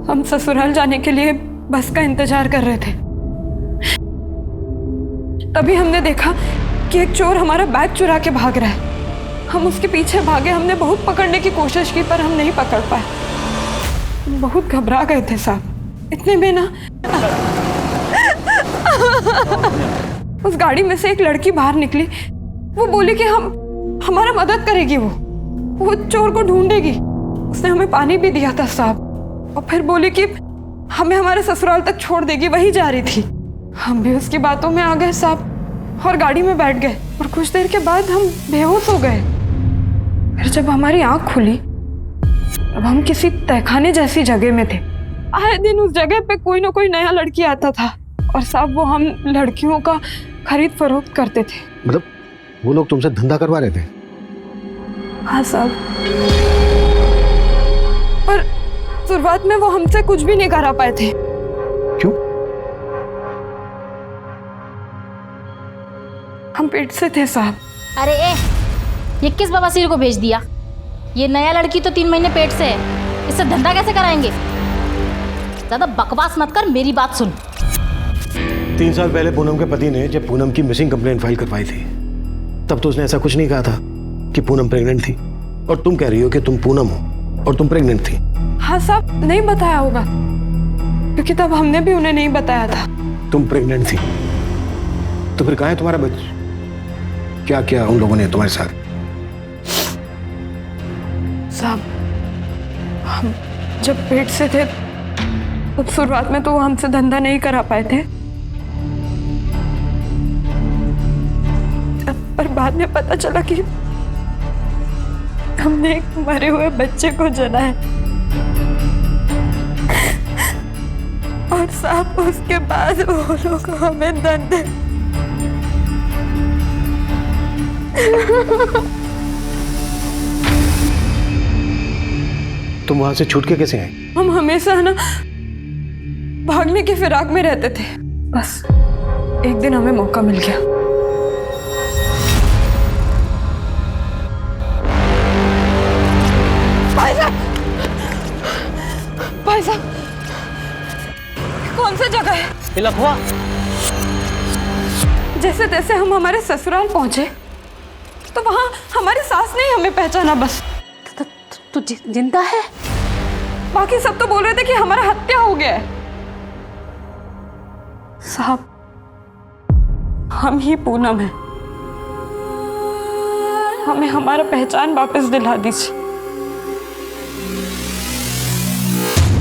Speaker 6: हम ससुराल जाने के लिए बस का इंतजार कर रहे थे, तभी हमने देखा कि एक चोर हमारा बैग चुरा के भाग रहा है। हम उसके पीछे भागे, हमने बहुत पकड़ने की कोशिश की पर हम नहीं पकड़ पाए। बहुत घबरा गए थे साहब। इतने में ना उस गाड़ी में से एक लड़की बाहर निकली। वो बोली कि हमारा मदद करेगी, वो चोर को ढूंढेगी। उसने हमें पानी भी दिया था साहब, और फिर बोली कि हमें हमारे ससुराल तक छोड़ देगी, वही जा रही थी। हम भी उसकी बातों में आ गए साहब और गाड़ी में बैठ गए, और कुछ देर के बाद हम बेहोश हो गए। फिर जब हमारी आंख खुली तब हम किसी तहखाने जैसी जगह में थे। आए दिन उस जगह पे कोई ना कोई नया लड़की आता था, और साहब वो हम लड़कियों का खरीद फरोख्त करते थे।
Speaker 13: मतलब वो लोग तुमसे धंधा करवा रहे थे?
Speaker 6: हाँ साहब, पर शुरुआत में वो हमसे कुछ भी नहीं करा पाए थे।
Speaker 13: क्यों?
Speaker 6: हम पेट से थे साहब।
Speaker 21: अरे ये किस बवासीर को भेज दिया? ये नया लड़की तो 3 महीने पेट से है। इससे धंधा कैसे कराएंगे? ज्यादा बकवास मत कर, मेरी बात सुन।
Speaker 13: 3 साल पहले पूनम के पति ने जब पूनम की मिसिंग कंप्लेंट फाइल करवाई थी, तब तो उसने ऐसा कुछ नहीं कहा था कि पूनम प्रेग्नेंट थी। और तुम कह रही हो कि तुम पूनम हो और तुम प्रेग्नेंट थी।
Speaker 6: हाँ साहब, नहीं बताया होगा, क्योंकि तब हमने भी उन्हें नहीं बताया था।
Speaker 13: तुम प्रेग्नेंट थी तो फिर कहाँ है तुम्हारा बच्चा? क्या क्या उन लोगों ने तुम्हारे साथ?
Speaker 6: साहब, हम जब पेट से थे तब शुरुआत में तो वो हमसे धंधा नहीं करा पाए थे, पर बाद में पता चला कि हमने एक मरे हुए बच्चे को जना है। और साहब उसके बाद वो लोग हमें धंधे
Speaker 13: तुम वहां से छूट के कैसे आए?
Speaker 6: हम हमेशा ना भागने की फिराक में रहते थे, बस एक दिन हमें मौका मिल गया। भाई साहब, कौन सा जगह है?
Speaker 24: लखवा।
Speaker 6: जैसे तैसे हम हमारे ससुराल पहुंचे तो वहां हमारी सास ने हमें पहचाना। बस
Speaker 4: तू जिंदा है?
Speaker 6: बाकी सब तो बोल रहे थे कि हमारा हत्या हो गया है। साहब, हम ही पूनम है, हमें हमारा पहचान वापस दिला दीजिए।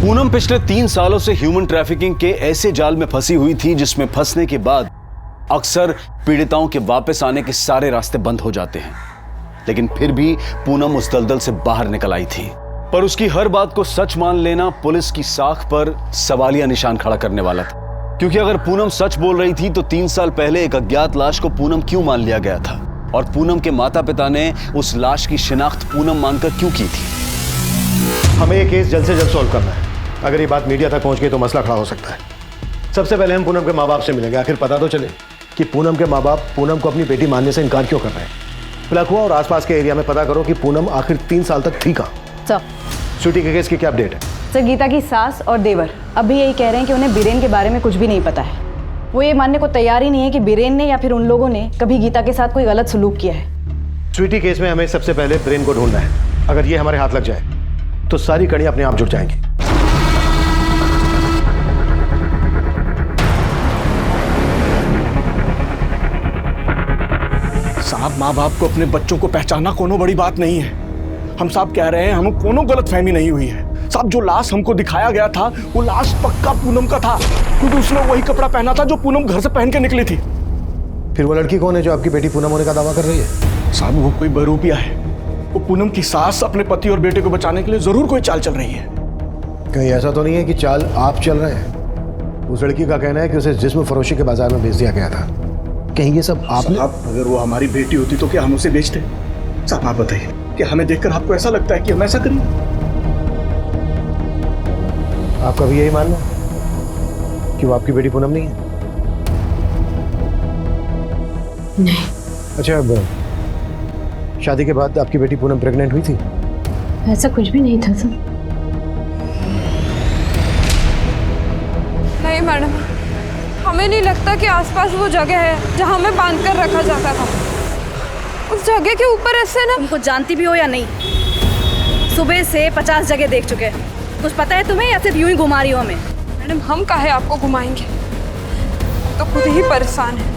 Speaker 1: पूनम पिछले 3 सालों से ह्यूमन ट्रैफिकिंग के ऐसे जाल में फंसी हुई थी जिसमें फंसने के बाद अक्सर पीड़िताओं के वापस आने के सारे रास्ते बंद हो जाते हैं। लेकिन फिर भी पूनम उस दलदल से बाहर निकल आई थी। पर उसकी हर बात को सच मान लेना पुलिस की साख पर सवालिया निशान खड़ा करने वाला था। क्योंकि अगर पूनम सच बोल रही थी तो 3 साल पहले एक अज्ञात लाश को पूनम क्यों मान लिया गया था? और पूनम के माता पिता ने उस लाश की शिनाख्त पूनम मानकर क्यों की थी?
Speaker 13: हमें ये केस जल्द से जल्द सॉल्व करना है। अगर ये बात मीडिया तक पहुंच गई तो मसला खड़ा हो सकता है। सबसे पहले हम पूनम के माँ बाप से मिलेंगे, आखिर पता तो चले कि पूनम के माँ बाप पूनम को अपनी बेटी मानने से इनकार क्यों कर रहे हैं। लखवा और आसपास के एरिया में पता करो कि पूनम आखिर 3 साल तक थी कहाँ।
Speaker 11: सर,
Speaker 13: स्वीटी के केस की क्या अपडेट है?
Speaker 11: सर, गीता की सास और देवर अभी यही कह रहे हैं कि उन्हें बीरेन के बारे में कुछ भी नहीं पता है। वो ये मानने को तैयार ही नहीं है कि बीरेन ने या फिर उन लोगों ने कभी गीता के साथ कोई गलत सलूक किया है।
Speaker 13: स्वीटी केस में हमें सबसे पहले ब्रेन को ढूंढना है। अगर ये हमारे हाथ लग जाए तो सारी कड़ियां अपने आप जुड़ जाएंगी।
Speaker 3: साहब, माँ बाप को अपने बच्चों को पहचानना कोनो बड़ी बात नहीं है। हम साहब कह रहे हैं हमें कोनो गलत फहमी नहीं हुई है। साहब, जो लाश हमको दिखाया गया था वो लाश पक्का पूनम का था, क्योंकि उसने वही कपड़ा पहना था जो पूनम घर से पहन के निकली थी।
Speaker 13: फिर वो लड़की कौन है जो आपकी बेटी पूनम होने का दावा कर रही है?
Speaker 3: साहब, वो कोई बहरूपिया है। वो पूनम की सास अपने पति और बेटे को बचाने के लिए जरूर कोई चाल चल रही है।
Speaker 13: कहीं ऐसा तो नहीं है कि चाल आप चल रहे हैं? उस लड़की का कहना है कि उसे जिस्म फरोशी के बाजार में बेच दिया गया था। कहीं ये सब आपने?
Speaker 3: अगर वो हमारी बेटी होती तो क्या हम उसे बेचते? साहब, आप बताइए कि हमें देखकर आपको ऐसा लगता है कि हम ऐसा करें?
Speaker 13: आपका भी यही मानना है कि वो आपकी बेटी पूनम नहीं है?
Speaker 16: नहीं।
Speaker 13: अच्छा, अब शादी के बाद आपकी बेटी पूनम प्रेग्नेंट हुई थी?
Speaker 16: ऐसा कुछ भी नहीं था सर।
Speaker 6: नहीं मैडम, हमें नहीं लगता कि आसपास वो जगह है जहाँ हमें बांध कर रखा जाता था। उस जगह के ऊपर ऐसे ना।
Speaker 11: तुमको जानती भी हो या नहीं, सुबह से 50 जगह देख चुके हैं। कुछ पता है तुम्हें या सिर्फ यूं ही घुमा रही हो हमें?
Speaker 6: मैडम, हम काहे आपको घुमाएंगे, तो खुद ही परेशान है।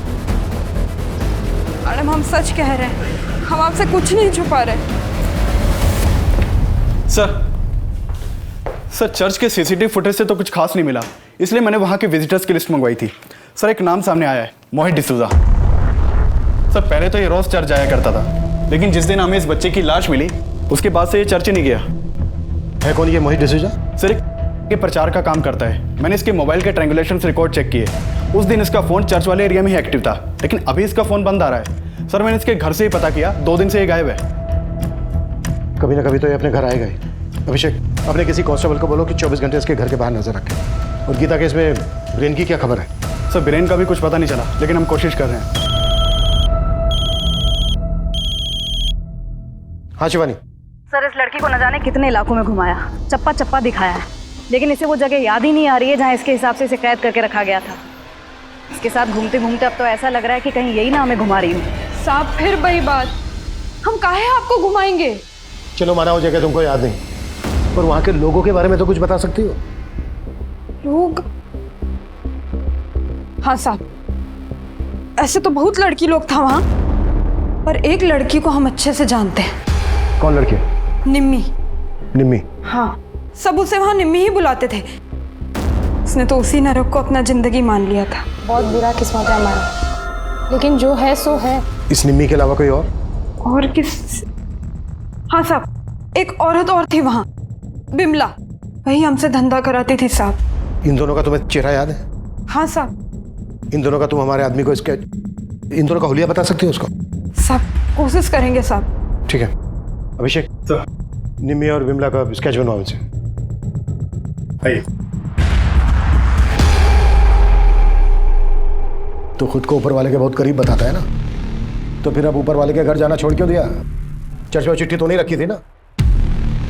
Speaker 6: मैडम, हम सच कह रहे हैं, हम आपसे कुछ नहीं छुपा रहे।
Speaker 3: सर, चर्च के सीसीटीवी फुटेज से तो कुछ खास नहीं मिला, इसलिए मैंने वहाँ के विजिटर्स की लिस्ट मंगवाई थी। सर, एक नाम सामने आया है, मोहित डिसूजा। सर, पहले तो ये रोज चर्च जाया करता था, लेकिन जिस दिन हमें इस बच्चे की लाश मिली उसके बाद से ये चर्च ही नहीं गया।
Speaker 13: है कौन ये मोहित डिसूजा?
Speaker 3: सर, के प्रचार का काम करता है। मैंने इसके मोबाइल के ट्रायंगुलेशन रिकॉर्ड चेक किए। उस दिन इसका फोन चर्च वाले एरिया में ही एक्टिव था, लेकिन अभी इसका फोन बंद आ रहा है। सर, मैंने इसके घर से ही पता किया, 2 दिन से ये गायब है।
Speaker 13: कभी ना कभी तो ये अपने घर आएगा ही। अभिषेक, अपने किसी कांस्टेबल को बोलो कि 24 घंटे इसके घर के बाहर नजर रखें। और गीता केस में ब्रेन की क्या खबर है?
Speaker 3: सर, ब्रेन का भी कुछ पता नहीं चला, लेकिन हम कोशिश कर रहे हैं।
Speaker 13: हाँ शिवानी।
Speaker 11: सर इस लड़की को न जाने कितने इलाकों में घुमाया, चप्पा चप्पा दिखाया है, लेकिन इसे वो जगह याद ही नहीं आ रही है जहाँ इसके हिसाब से इसे कैद करके रखा गया था। इसके साथ घूमते घूमते अब तो ऐसा लग रहा है कि कहीं यही ना हमें घुमा रही हूँ।
Speaker 6: साहब फिर वही बात, हम काहे आपको घुमाएंगे?
Speaker 13: चलो माना हो जगह तुमको याद नहीं, पर वहां के लोगों के बारे में तो कुछ बता सकती हो?
Speaker 6: लोग? हाँ साहब, ऐसे तो बहुत लड़की लोग था वहां, पर एक लड़की को हम अच्छे से जानते हैं।
Speaker 13: कौन लड़की?
Speaker 6: निम्मी।
Speaker 13: निम्मी?
Speaker 6: हाँ, सब उसे वहां निम्मी ही बुलाते थे। उसने तो उसी नरक को अपना जिंदगी मान लिया था।
Speaker 10: बहुत बुरा किस्मत है हमारा, लेकिन जो है सो है।
Speaker 13: इस निम्मी के अलावा कोई
Speaker 6: और किस? हाँ साहब, एक औरत और थी वहां, बिमला, वही हमसे धंधा कराती थी साहब।
Speaker 13: इन दोनों का तुम्हें चेहरा याद है?
Speaker 6: हाँ साहब।
Speaker 13: इन दोनों का तुम हमारे आदमी को इसके, इन दोनों का हुलिया बता सकती हो उसको?
Speaker 6: साहब कोशिश करेंगे साहब।
Speaker 13: ठीक है अभिषेक, निम्मी और बिमला का स्केच बनवाओ इनसे। आइए। तो खुद को ऊपर वाले के बहुत करीब बताता है ना, तो फिर अब ऊपर वाले के घर जाना छोड़ क्यों दिया? चर्च में चिट्ठी तो नहीं रखी थी ना?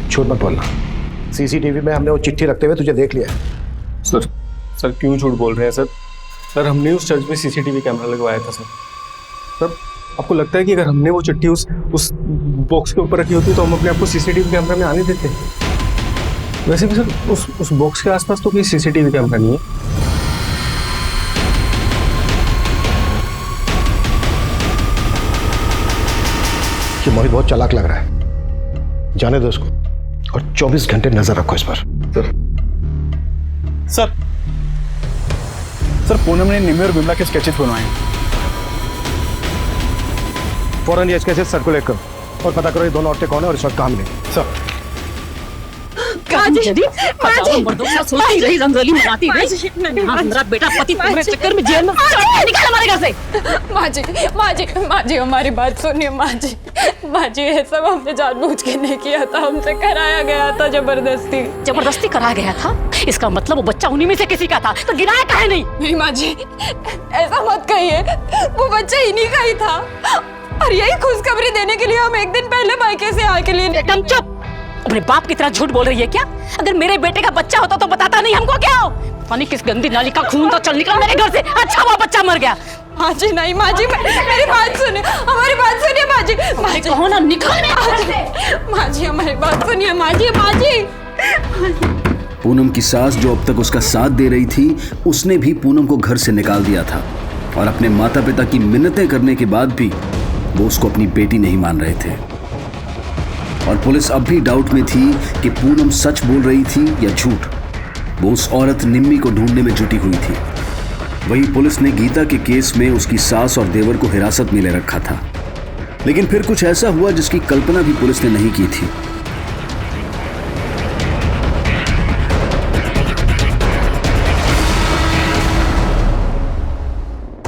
Speaker 13: झूठ मत बोलना, सीसीटीवी में हमने वो चिट्ठी रखते हुए तुझे देख लिया है।
Speaker 17: सर क्यों झूठ बोल रहे हैं सर? सर हमने उस चर्च में सीसीटीवी कैमरा लगवाया था सर। सर आपको लगता है कि अगर हमने वो चिट्ठी उस बॉक्स के ऊपर रखी होती तो हम अपने आप को सीसीटीवी कैमरा में आने देते? वैसे भी सर उस बॉक्स के आसपास तो कोई सीसीटीवी कैमरा नहीं है।
Speaker 13: ये मोहित बहुत चालाक लग रहा है, जाने दो उसको और 24 घंटे नजर रखो इस पर।
Speaker 3: सर पूनम ने निम्मी और बिमला के स्केचेस बनवाए हैं।
Speaker 13: फौरन ये स्केचेस सर्कुलेट करो और पता करो ये दोनों औरतें कौन है और इस वक्त कहाँ मिलेंगी। सर
Speaker 4: सोचती रही, रंगोली मनाती रही, मेरा बेटा पति तुम्हारे चक्कर में जेल में निकाल हमारे घर से।
Speaker 6: माँ जी हमारी बात सुनिए। माँ जी ये सब हमने जानबूझ के नहीं किया था, हमसे कराया गया था
Speaker 4: जबरदस्ती कराया गया था? इसका मतलब वो बच्चा उन्हीं में से किसी का था, तो गिराया काहे नहीं?
Speaker 6: माँ जी ऐसा मत कहिए, वो बच्चा इन्हीं का ही था और यही खुशखबरी देने के लिए हम एक दिन पहले मायके से आके लिए।
Speaker 4: एकदम चुप, अपने बाप की तरह झूठ बोल रही है क्या? अगर मेरे बेटे का बच्चा होता तो बताता नहीं हमको क्या हो? पानी किस गंदी नाली का खून तो चल निकला मेरे घर से, अच्छा वो बच्चा मर गया।
Speaker 6: माँ जी नहीं, माँ जी मेरी बात सुनिए, हमारी बात सुनिए माँ जी।
Speaker 4: कहो ना निकल
Speaker 6: माँ जी हमारी बात सुनिए। माँ जी
Speaker 1: पूनम की सास जो अब तक उसका साथ दे रही थी, उसने भी पूनम को घर से निकाल दिया था और अपने माता पिता की मिन्नतें करने के बाद भी वो उसको अपनी बेटी नहीं मान रहे थे। और पुलिस अब भी डाउट में थी कि पूनम सच बोल रही थी या झूठ। वो उस औरत निम्मी को ढूंढने में जुटी हुई थी। वहीं पुलिस ने गीता के केस में उसकी सास और देवर को हिरासत में ले रखा था, लेकिन फिर कुछ ऐसा हुआ जिसकी कल्पना भी पुलिस ने नहीं की थी।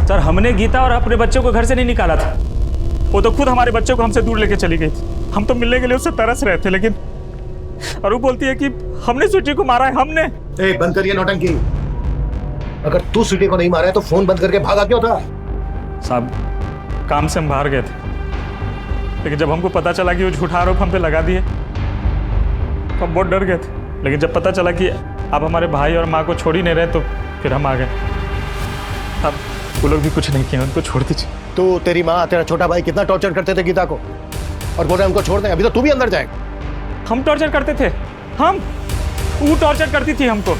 Speaker 9: सर हमने गीता और अपने बच्चों को घर से नहीं निकाला था, वो तो खुद हमारे बच्चों को हमसे दूर लेके चली गई थी। हम तो मिलने के लिए उससे तरस रहे थे, लेकिन और वो बोलती है कि हमने स्वीटी को मारा है। हमने?
Speaker 13: ए बंद करिए नौटंकी। अगर तू स्वीटी को नहीं मारा है तो फोन बंद करके भागा क्यों था?
Speaker 9: साहब काम से हम बाहर गए थे, लेकिन जब हमको पता चला कि वो झूठा आरोप हम पे लगा दिए तो हम बहुत डर गए थे। लेकिन जब पता चला कि आप हमारे भाई और माँ को छोड़ ही नहीं रहे तो फिर हम आ गए। अब वो लोग भी कुछ नहीं किए, उनको छोड़ दीजिए।
Speaker 13: तो तेरी माँ तेरा छोटा भाई कितना टॉर्चर करते थे गीता को और बोल रहे उनको छोड़ दें, अभी तो तू भी अंदर जाएगा।
Speaker 9: हम टॉर्चर करते थे? वो टॉर्चर करती थी हमको।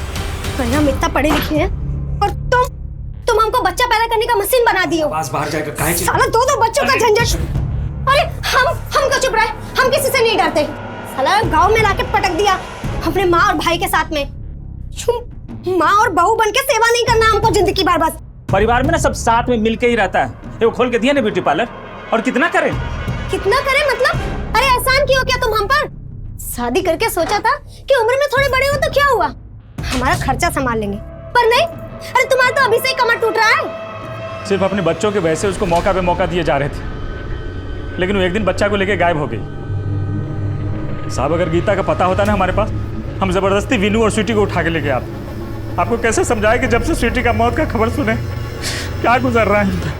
Speaker 16: हम इतना पढ़े लिखे हैं और तुम हमको बच्चा पैदा करने का मशीन बना दिए हो।
Speaker 24: बाहर जाएगा काहे?
Speaker 16: साला दो बच्चों का झंझट। अरे हमको चुप रहे, हम किसी से नहीं डरते। साला गांव में लाके पटक दिया अपने माँ और भाई के साथ में। माँ और बहू बन के सेवा नहीं करना हमको जिंदगी भर। बस
Speaker 24: परिवार में ना सब साथ में मिलके ही रहता है। वो खोल के दिया ना ब्यूटी पार्लर, और कितना करें
Speaker 16: मतलब? अरे एहसान क्यों किया तुम हम पर? शादी करके सोचा था कि उम्र में थोड़े बड़े हो तो क्या हुआ, हमारा खर्चा संभाल लेंगे, पर नहीं। अरे तुम्हारा तो अभी से ही कमर टूट रहा है।
Speaker 9: सिर्फ अपने बच्चों के वैसे उसको मौका पे मौका दिए जा रहे थे, लेकिन वो एक दिन बच्चा को लेके गायब हो गई। साहब अगर गीता का पता होता ना हमारे पास, हम जबरदस्ती विनू और स्वीटी को उठा के लेके आते। आपको कैसे समझाए कि जब से स्वीटी का मौत का खबर सुने क्या गुजर रहा है।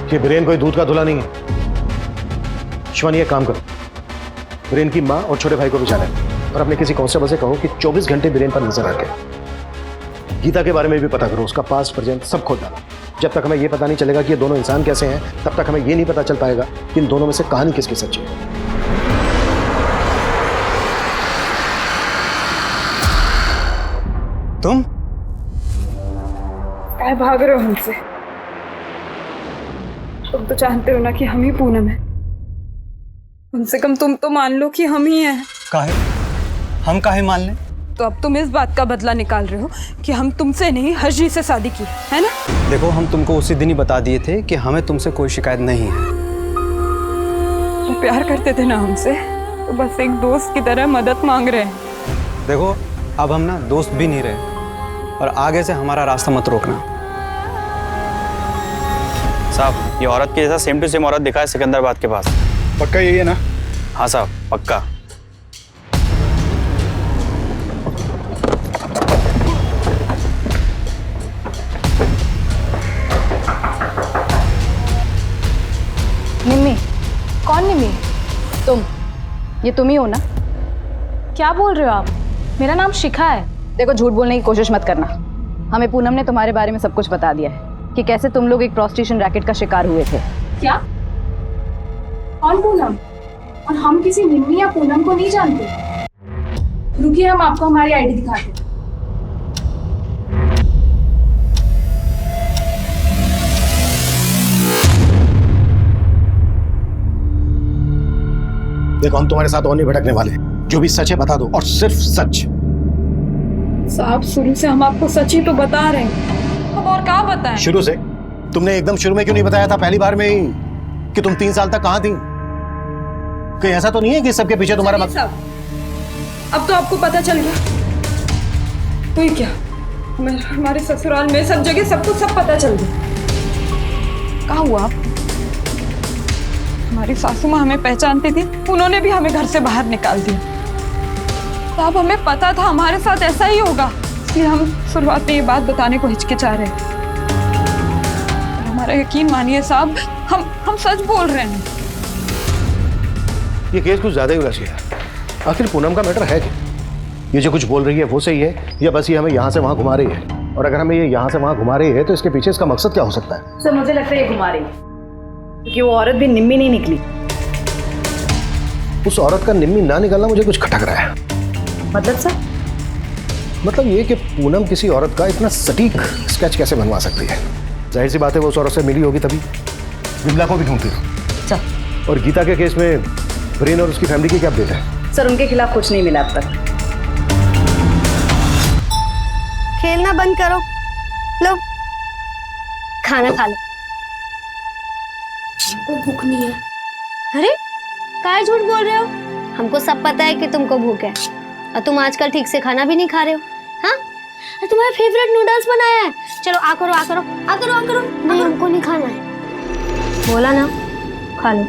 Speaker 13: कि ब्रेन कोई दूध का धुला नहीं है। शिवानी एक काम करो, बीरेन की माँ और छोटे भाई को भी जाने और अपने किसी कांस्टेबल से कहो कि 24 घंटे बीरेन पर नजर रखे। गीता के बारे में भी पता करो, उसका पास्ट प्रेजेंट सब खोज डालो। जब तक हमें ये पता नहीं चलेगा कि ये दोनों इंसान कैसे हैं, तब तक हमें ये नहीं पता चल पाएगा कि इन दोनों में से कहानी किसकी सच्ची है।
Speaker 3: तुम
Speaker 10: काय भाग रहे हो हमसे? तुम तो जानते हो ना कि हम ही पूनम है। कम से कम तुम तो मान लो कि हम ही हैं।
Speaker 3: काहे? हम काहे मान लें?
Speaker 10: तो अब तुम इस बात का बदला निकाल रहे हो कि हम तुमसे नहीं हर्षी से शादी की है ना?
Speaker 3: देखो, हम तुमको उसी दिन ही बता दिए थे कि हमें तुमसे कोई शिकायत नहीं है।
Speaker 10: तो प्यार करते थे ना हमसे, तो बस एक दोस्त की तरह मदद मांग रहे हैं।
Speaker 3: देखो, अब हम ना दोस्त भी नहीं रहे और आगे से हमारा रास्ता मत रोकना।
Speaker 2: साहब, ये औरत के जैसा सेम टू सेम औरत दिखा है सिकंदराबाद के पास।
Speaker 3: पक्का यही है ना?
Speaker 2: हाँ साहब, पक्का।
Speaker 11: निम्मी, कौन निम्मी? तुम, ये तुम ही हो ना?
Speaker 21: क्या बोल रहे हो आप? मेरा नाम शिखा है।
Speaker 11: देखो, झूठ बोलने की कोशिश मत करना। हमें पूनम ने तुम्हारे बारे में सब कुछ बता दिया है कि कैसे तुम लोग एक प्रोस्टिट्यूशन रैकेट का शिकार हुए थे।
Speaker 21: क्या? कौन पूनम? और हम किसी निम्मी या पूनम को नहीं जानते। रुकिए, हम आपको हमारी आईडी दिखाते हैं।
Speaker 13: देखो, हम तुम्हारे साथ और नहीं भटकने वाले। जो भी सच है बता दो, और सिर्फ सच।
Speaker 10: साहब, शुरू से हम आपको सच ही तो बता रहे हैं। अब और क्या बताएं?
Speaker 13: शुरू से? तुमने एकदम शुरू में क्यों नहीं बताया था पहली बार में ही कि तुम 3 साल तक कहां थी? कहीं ऐसा तो नहीं है कि सबके पीछे तुम्हारा
Speaker 10: मकसद? अब तो आपको पता चल गया। तो क्या हमारे ससुराल में सब जगह सबको सब पता चल गया। क्या हुआ? हमारी सासू माँ हमें पहचानती थी, उन्होंने भी हमें घर से बाहर निकाल दिया। साहब, हमें पता था हमारे साथ ऐसा ही होगा, इसलिए हम शुरुआत में ये बात बताने को हिचकिचा रहे हैं। हमारा यकीन मानिए साहब, हम सच बोल रहे हैं।
Speaker 13: ये केस कुछ ज्यादा ही उलझ गया। आखिर पूनम का मैटर है क्या? ये जो कुछ बोल रही है वो सही है या बस ये हमें यहाँ से वहाँ घुमा रही है? और अगर हमें ये यहाँ से वहाँ घुमा रही है तो इसके पीछे इसका मकसद क्या हो सकता है?
Speaker 11: सर, मुझे लगता है ये घुमा रही है, क्योंकि वो औरत भी निम्मी नहीं निकली।
Speaker 13: उस औरत का निम्मी ना निकलना मुझे कुछ खटक रहा है।
Speaker 11: मतलब सर?
Speaker 13: मतलब ये कि पूनम किसी औरत का इतना सटीक स्केच कैसे बनवा सकती है? जाहिर सी बात है वो उस औरत से मिली होगी, तभी विमला को भी ढूंढती हो। और गीता के केस में ब्रेन और उसकी फैमिली की क्या अपडेट है?
Speaker 11: सर, उनके खिलाफ कुछ नहीं मिला अब तक।
Speaker 16: खेलना बंद करो, लो खाना खा लो। तो भूख नहीं है। अरे काय झूठ बोल रहे हो? हमको सब पता है कि तुमको भूख है और तुम आजकल ठीक से खाना भी नहीं खा रहे हो। हाँ, तुम्हारा फेवरेट नूडल्स बनाया है। चलो आ करो आ करो आ करो आ करो। नहीं, हमको नहीं खाना है। बोला ना, खा लो।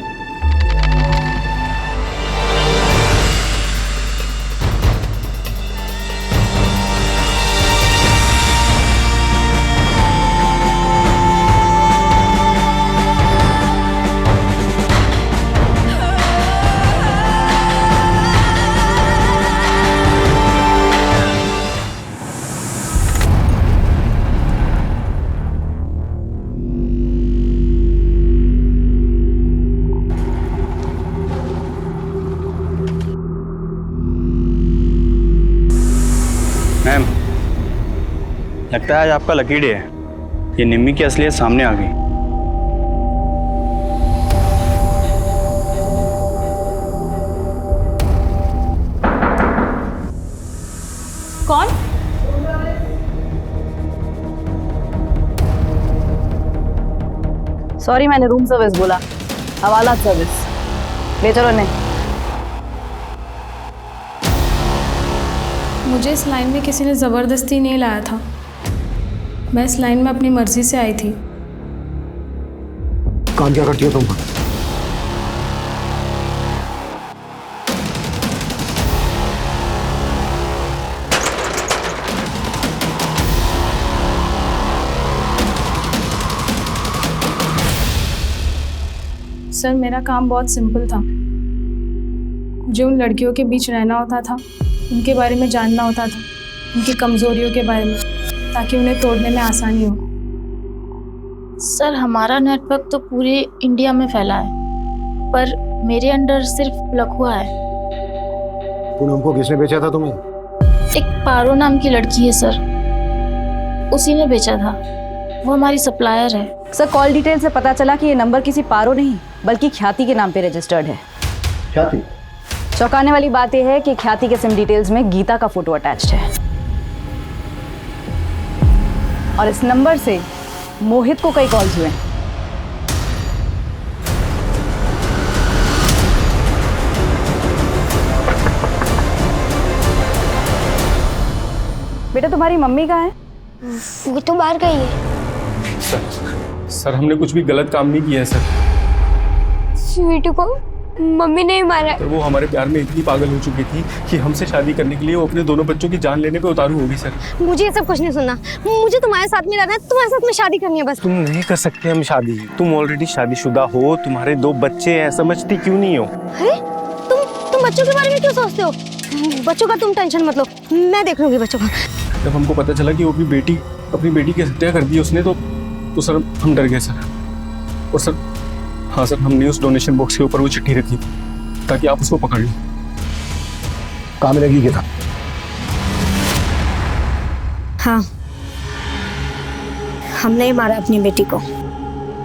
Speaker 2: मैम, लगता है आज आपका लकी डे है। ये निम्मी की असलियत सामने आ गई।
Speaker 21: कौन?
Speaker 11: सॉरी, मैंने रूम सर्विस बोला। हवाला सर्विस ले चलो। नहीं,
Speaker 14: मुझे इस लाइन में किसी ने ज़बरदस्ती नहीं लाया था। मैं इस लाइन में अपनी मर्जी से आई थी।
Speaker 13: काम क्या करती हो तुम?
Speaker 14: सर मेरा काम बहुत सिंपल था। मुझे उन लड़कियों के बीच रहना होता था, उनके बारे में जानना होता था, उनकी कमजोरियों के बारे में, ताकि उन्हें तोड़ने में आसानी हो।
Speaker 12: सर हमारा नेटवर्क तो पूरे इंडिया में फैला है, पर मेरे अंडर सिर्फ प्लक हुआ है।
Speaker 13: पूनम को किसने बेचा था तुम्हें?
Speaker 12: एक पारो नाम की लड़की है सर, उसी ने बेचा था। वो हमारी सप्लायर है।
Speaker 11: सर कॉल डिटेल से पता चला कि ये नंबर किसी पारो नहीं बल्कि ख्याति के नाम पे रजिस्टर्ड है।
Speaker 13: ख्याति?
Speaker 11: चौंकाने वाली बात यह है कि ख्याति के सिम डिटेल्स में गीता का फोटो अटैच्ड है और इस नंबर से मोहित को कई कॉल्स हुए। बेटा तुम्हारी मम्मी कहाँ है?
Speaker 16: वो तो बाहर गई है।
Speaker 17: सर हमने कुछ भी गलत काम नहीं किया है सर।
Speaker 16: स्वीटी को मम्मी ने ही मारा है।
Speaker 17: तो वो हमारे प्यार में इतनी पागल हो चुकी थी कि हमसे शादी करने के लिए वो अपने दोनों बच्चों की जान लेने पे उतारू होगी सर।
Speaker 16: मुझे ये सब कुछ नहीं सुनना, मुझे तुम्हारे साथ में रहना है, तुम्हारे साथ में शादी करनी है बस।
Speaker 17: तुम नहीं कर सकते हम शादी, तुम ऑलरेडी शादीशुदा हो, तुम्हारे 2 बच्चे हैं, समझती क्यों नहीं हो?
Speaker 16: अरे तुम बच्चों के बारे में क्यों सोचते हो? बच्चों का तुम टेंशन मत लो, मैं देख लूंगी बच्चों का।
Speaker 17: जब हमको पता चला कि वो अपनी बेटी की हत्या कर दी उसने तो सर हम डर गए सर। और सर हाँ सर, हमने उस डोनेशन बॉक्स के ऊपर वो चिट्ठी रखी थी ताकि आप उसको पकड़ लो।
Speaker 13: कहाँ मिलेगी गीता?
Speaker 16: हाँ, हमने ही मारा अपनी बेटी को।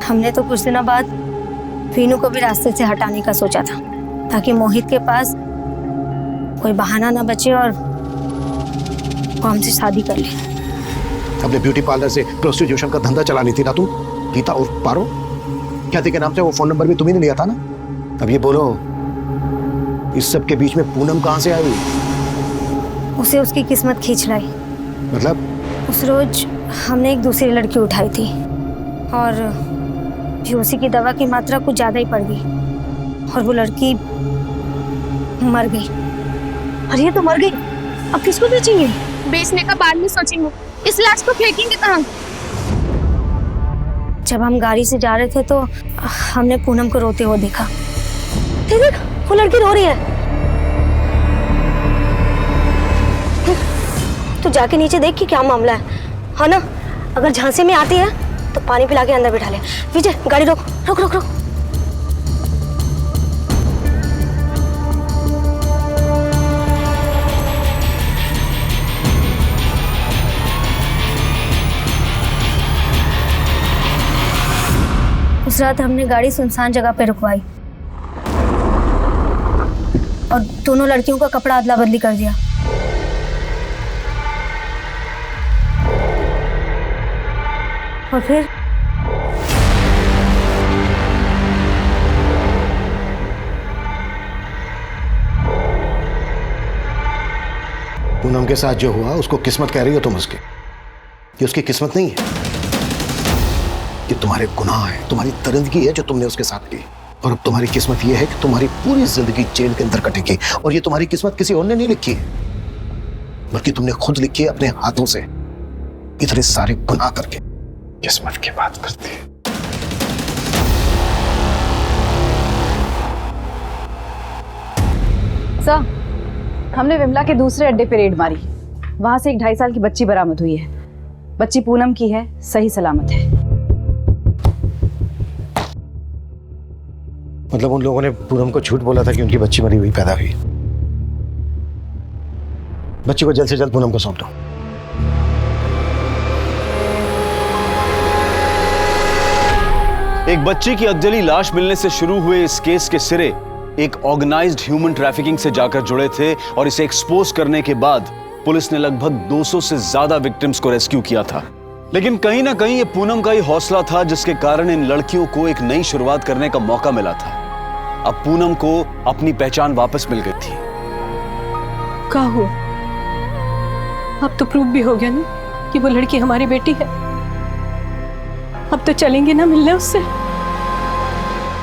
Speaker 16: हमने तो कुछ दिनों बाद वीनू को भी रास्ते से हटाने का सोचा था ताकि मोहित के पास कोई बहाना ना बचे और वो हमसे शादी कर ले।
Speaker 13: अपने ब्यूटी पार्लर से प्रोस्टिट्यूशन का धंधा चलानी थी ना तुम? गीता और पारो ख्याति के नाम से वो फोन नंबर भी तुम्ही ने लिया था ना? अब ये बोलो, इस सब के बीच में पूनम कहाँ से आई?
Speaker 16: उसे उसकी किस्मत खींच लाई।
Speaker 13: मतलब?
Speaker 16: उस रोज हमने एक दूसरी लड़की उठाई थी और उसी की दवा की मात्रा कुछ ज्यादा ही पड़ गई और वो लड़की मर गई। अरे ये तो मर गई, अब किसको बेचेंगे?
Speaker 21: बेचने का बाद में सोचेंगे, इस लाश को फेंकेंगे कहाँ?
Speaker 16: जब हम गाड़ी से जा रहे थे तो हमने पूनम को रोते हुए देखा। देख वो लड़की रो रही है। तो जाके नीचे देख कि क्या मामला है, हाँ ना? अगर झांसे में आती है तो पानी पिला के अंदर बिठा ले। विजय गाड़ी रोक रोक रोक रोक। उस रात हमने गाड़ी सुनसान जगह पे रुकवाई और दोनों लड़कियों का कपड़ा अदला बदली कर दिया। और फिर
Speaker 13: पूनम के साथ जो हुआ उसको किस्मत कह रही हो तुम उसकी? ये उसकी किस्मत नहीं है, ये तुम्हारे गुनाह है, तुम्हारी दरिंदगी है जो तुमने उसके साथ की। और अब तुम्हारी किस्मत ये है कि तुम्हारी पूरी जिंदगी जेल के अंदर कटेगी। और ये तुम्हारी किस्मत किसी और ने नहीं लिखी है, बल्कि तुमने खुद लिखी है अपने हाथों से, इतने सारे गुनाह करके। किस्मत की बात करती है।
Speaker 11: सर, हमने विमला के दूसरे अड्डे पे रेड मारी। वहां से एक 2.5 साल की बच्ची बरामद हुई है। बच्ची पूनम की है, सही सलामत है।
Speaker 13: मतलब उन लोगों ने पूनम को झूठ बोला था कि उनकी बच्ची मरी हुई पैदा हुई। बच्ची को जल्द से जल्द पूनम को सौंप दो।
Speaker 1: एक बच्ची की अधजली लाश मिलने से शुरू हुए इस केस के सिरे एक ऑर्गेनाइज्ड ह्यूमन ट्रैफिकिंग से जाकर जुड़े थे और इसे एक्सपोज करने के बाद पुलिस ने लगभग 200 से ज्यादा विक्टिम्स को रेस्क्यू किया था। लेकिन कहीं ना कहीं ये पूनम का ही हौसला था जिसके कारण इन लड़कियों को एक नई शुरुआत करने का मौका मिला था। अब पूनम को अपनी पहचान वापस मिल गई थी।
Speaker 4: क्या हुआ? अब तो प्रूव भी हो गया ना कि वो लड़की हमारी बेटी है। अब तो चलेंगे ना मिलने उससे।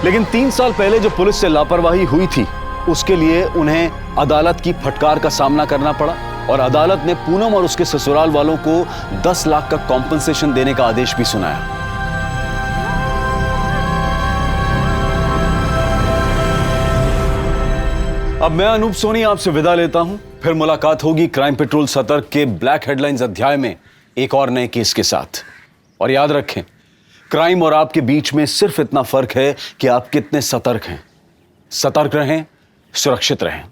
Speaker 1: लेकिन 3 साल पहले जो पुलिस से लापरवाही हुई थी उसके लिए उन्हें अदालत की फटकार का सामना करना पड़ा और अदालत ने पूनम और उसके ससुराल वालों को 10 लाख का कॉम्पनसेशन देने का आदेश भी सुनाया। अब मैं अनूप सोनी आपसे विदा लेता हूं। फिर मुलाकात होगी क्राइम पेट्रोल सतर्क के ब्लैक हेडलाइंस अध्याय में एक और नए केस के साथ। और याद रखें, क्राइम और आपके बीच में सिर्फ इतना फर्क है कि आप कितने सतर्क हैं। सतर्क रहें, सुरक्षित रहें।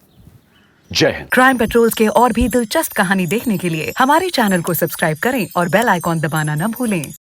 Speaker 1: जय हिंद।
Speaker 7: क्राइम पेट्रोल्स के और भी दिलचस्प कहानी देखने के लिए हमारे चैनल को सब्सक्राइब करें और बेल आइकॉन दबाना न भूलें।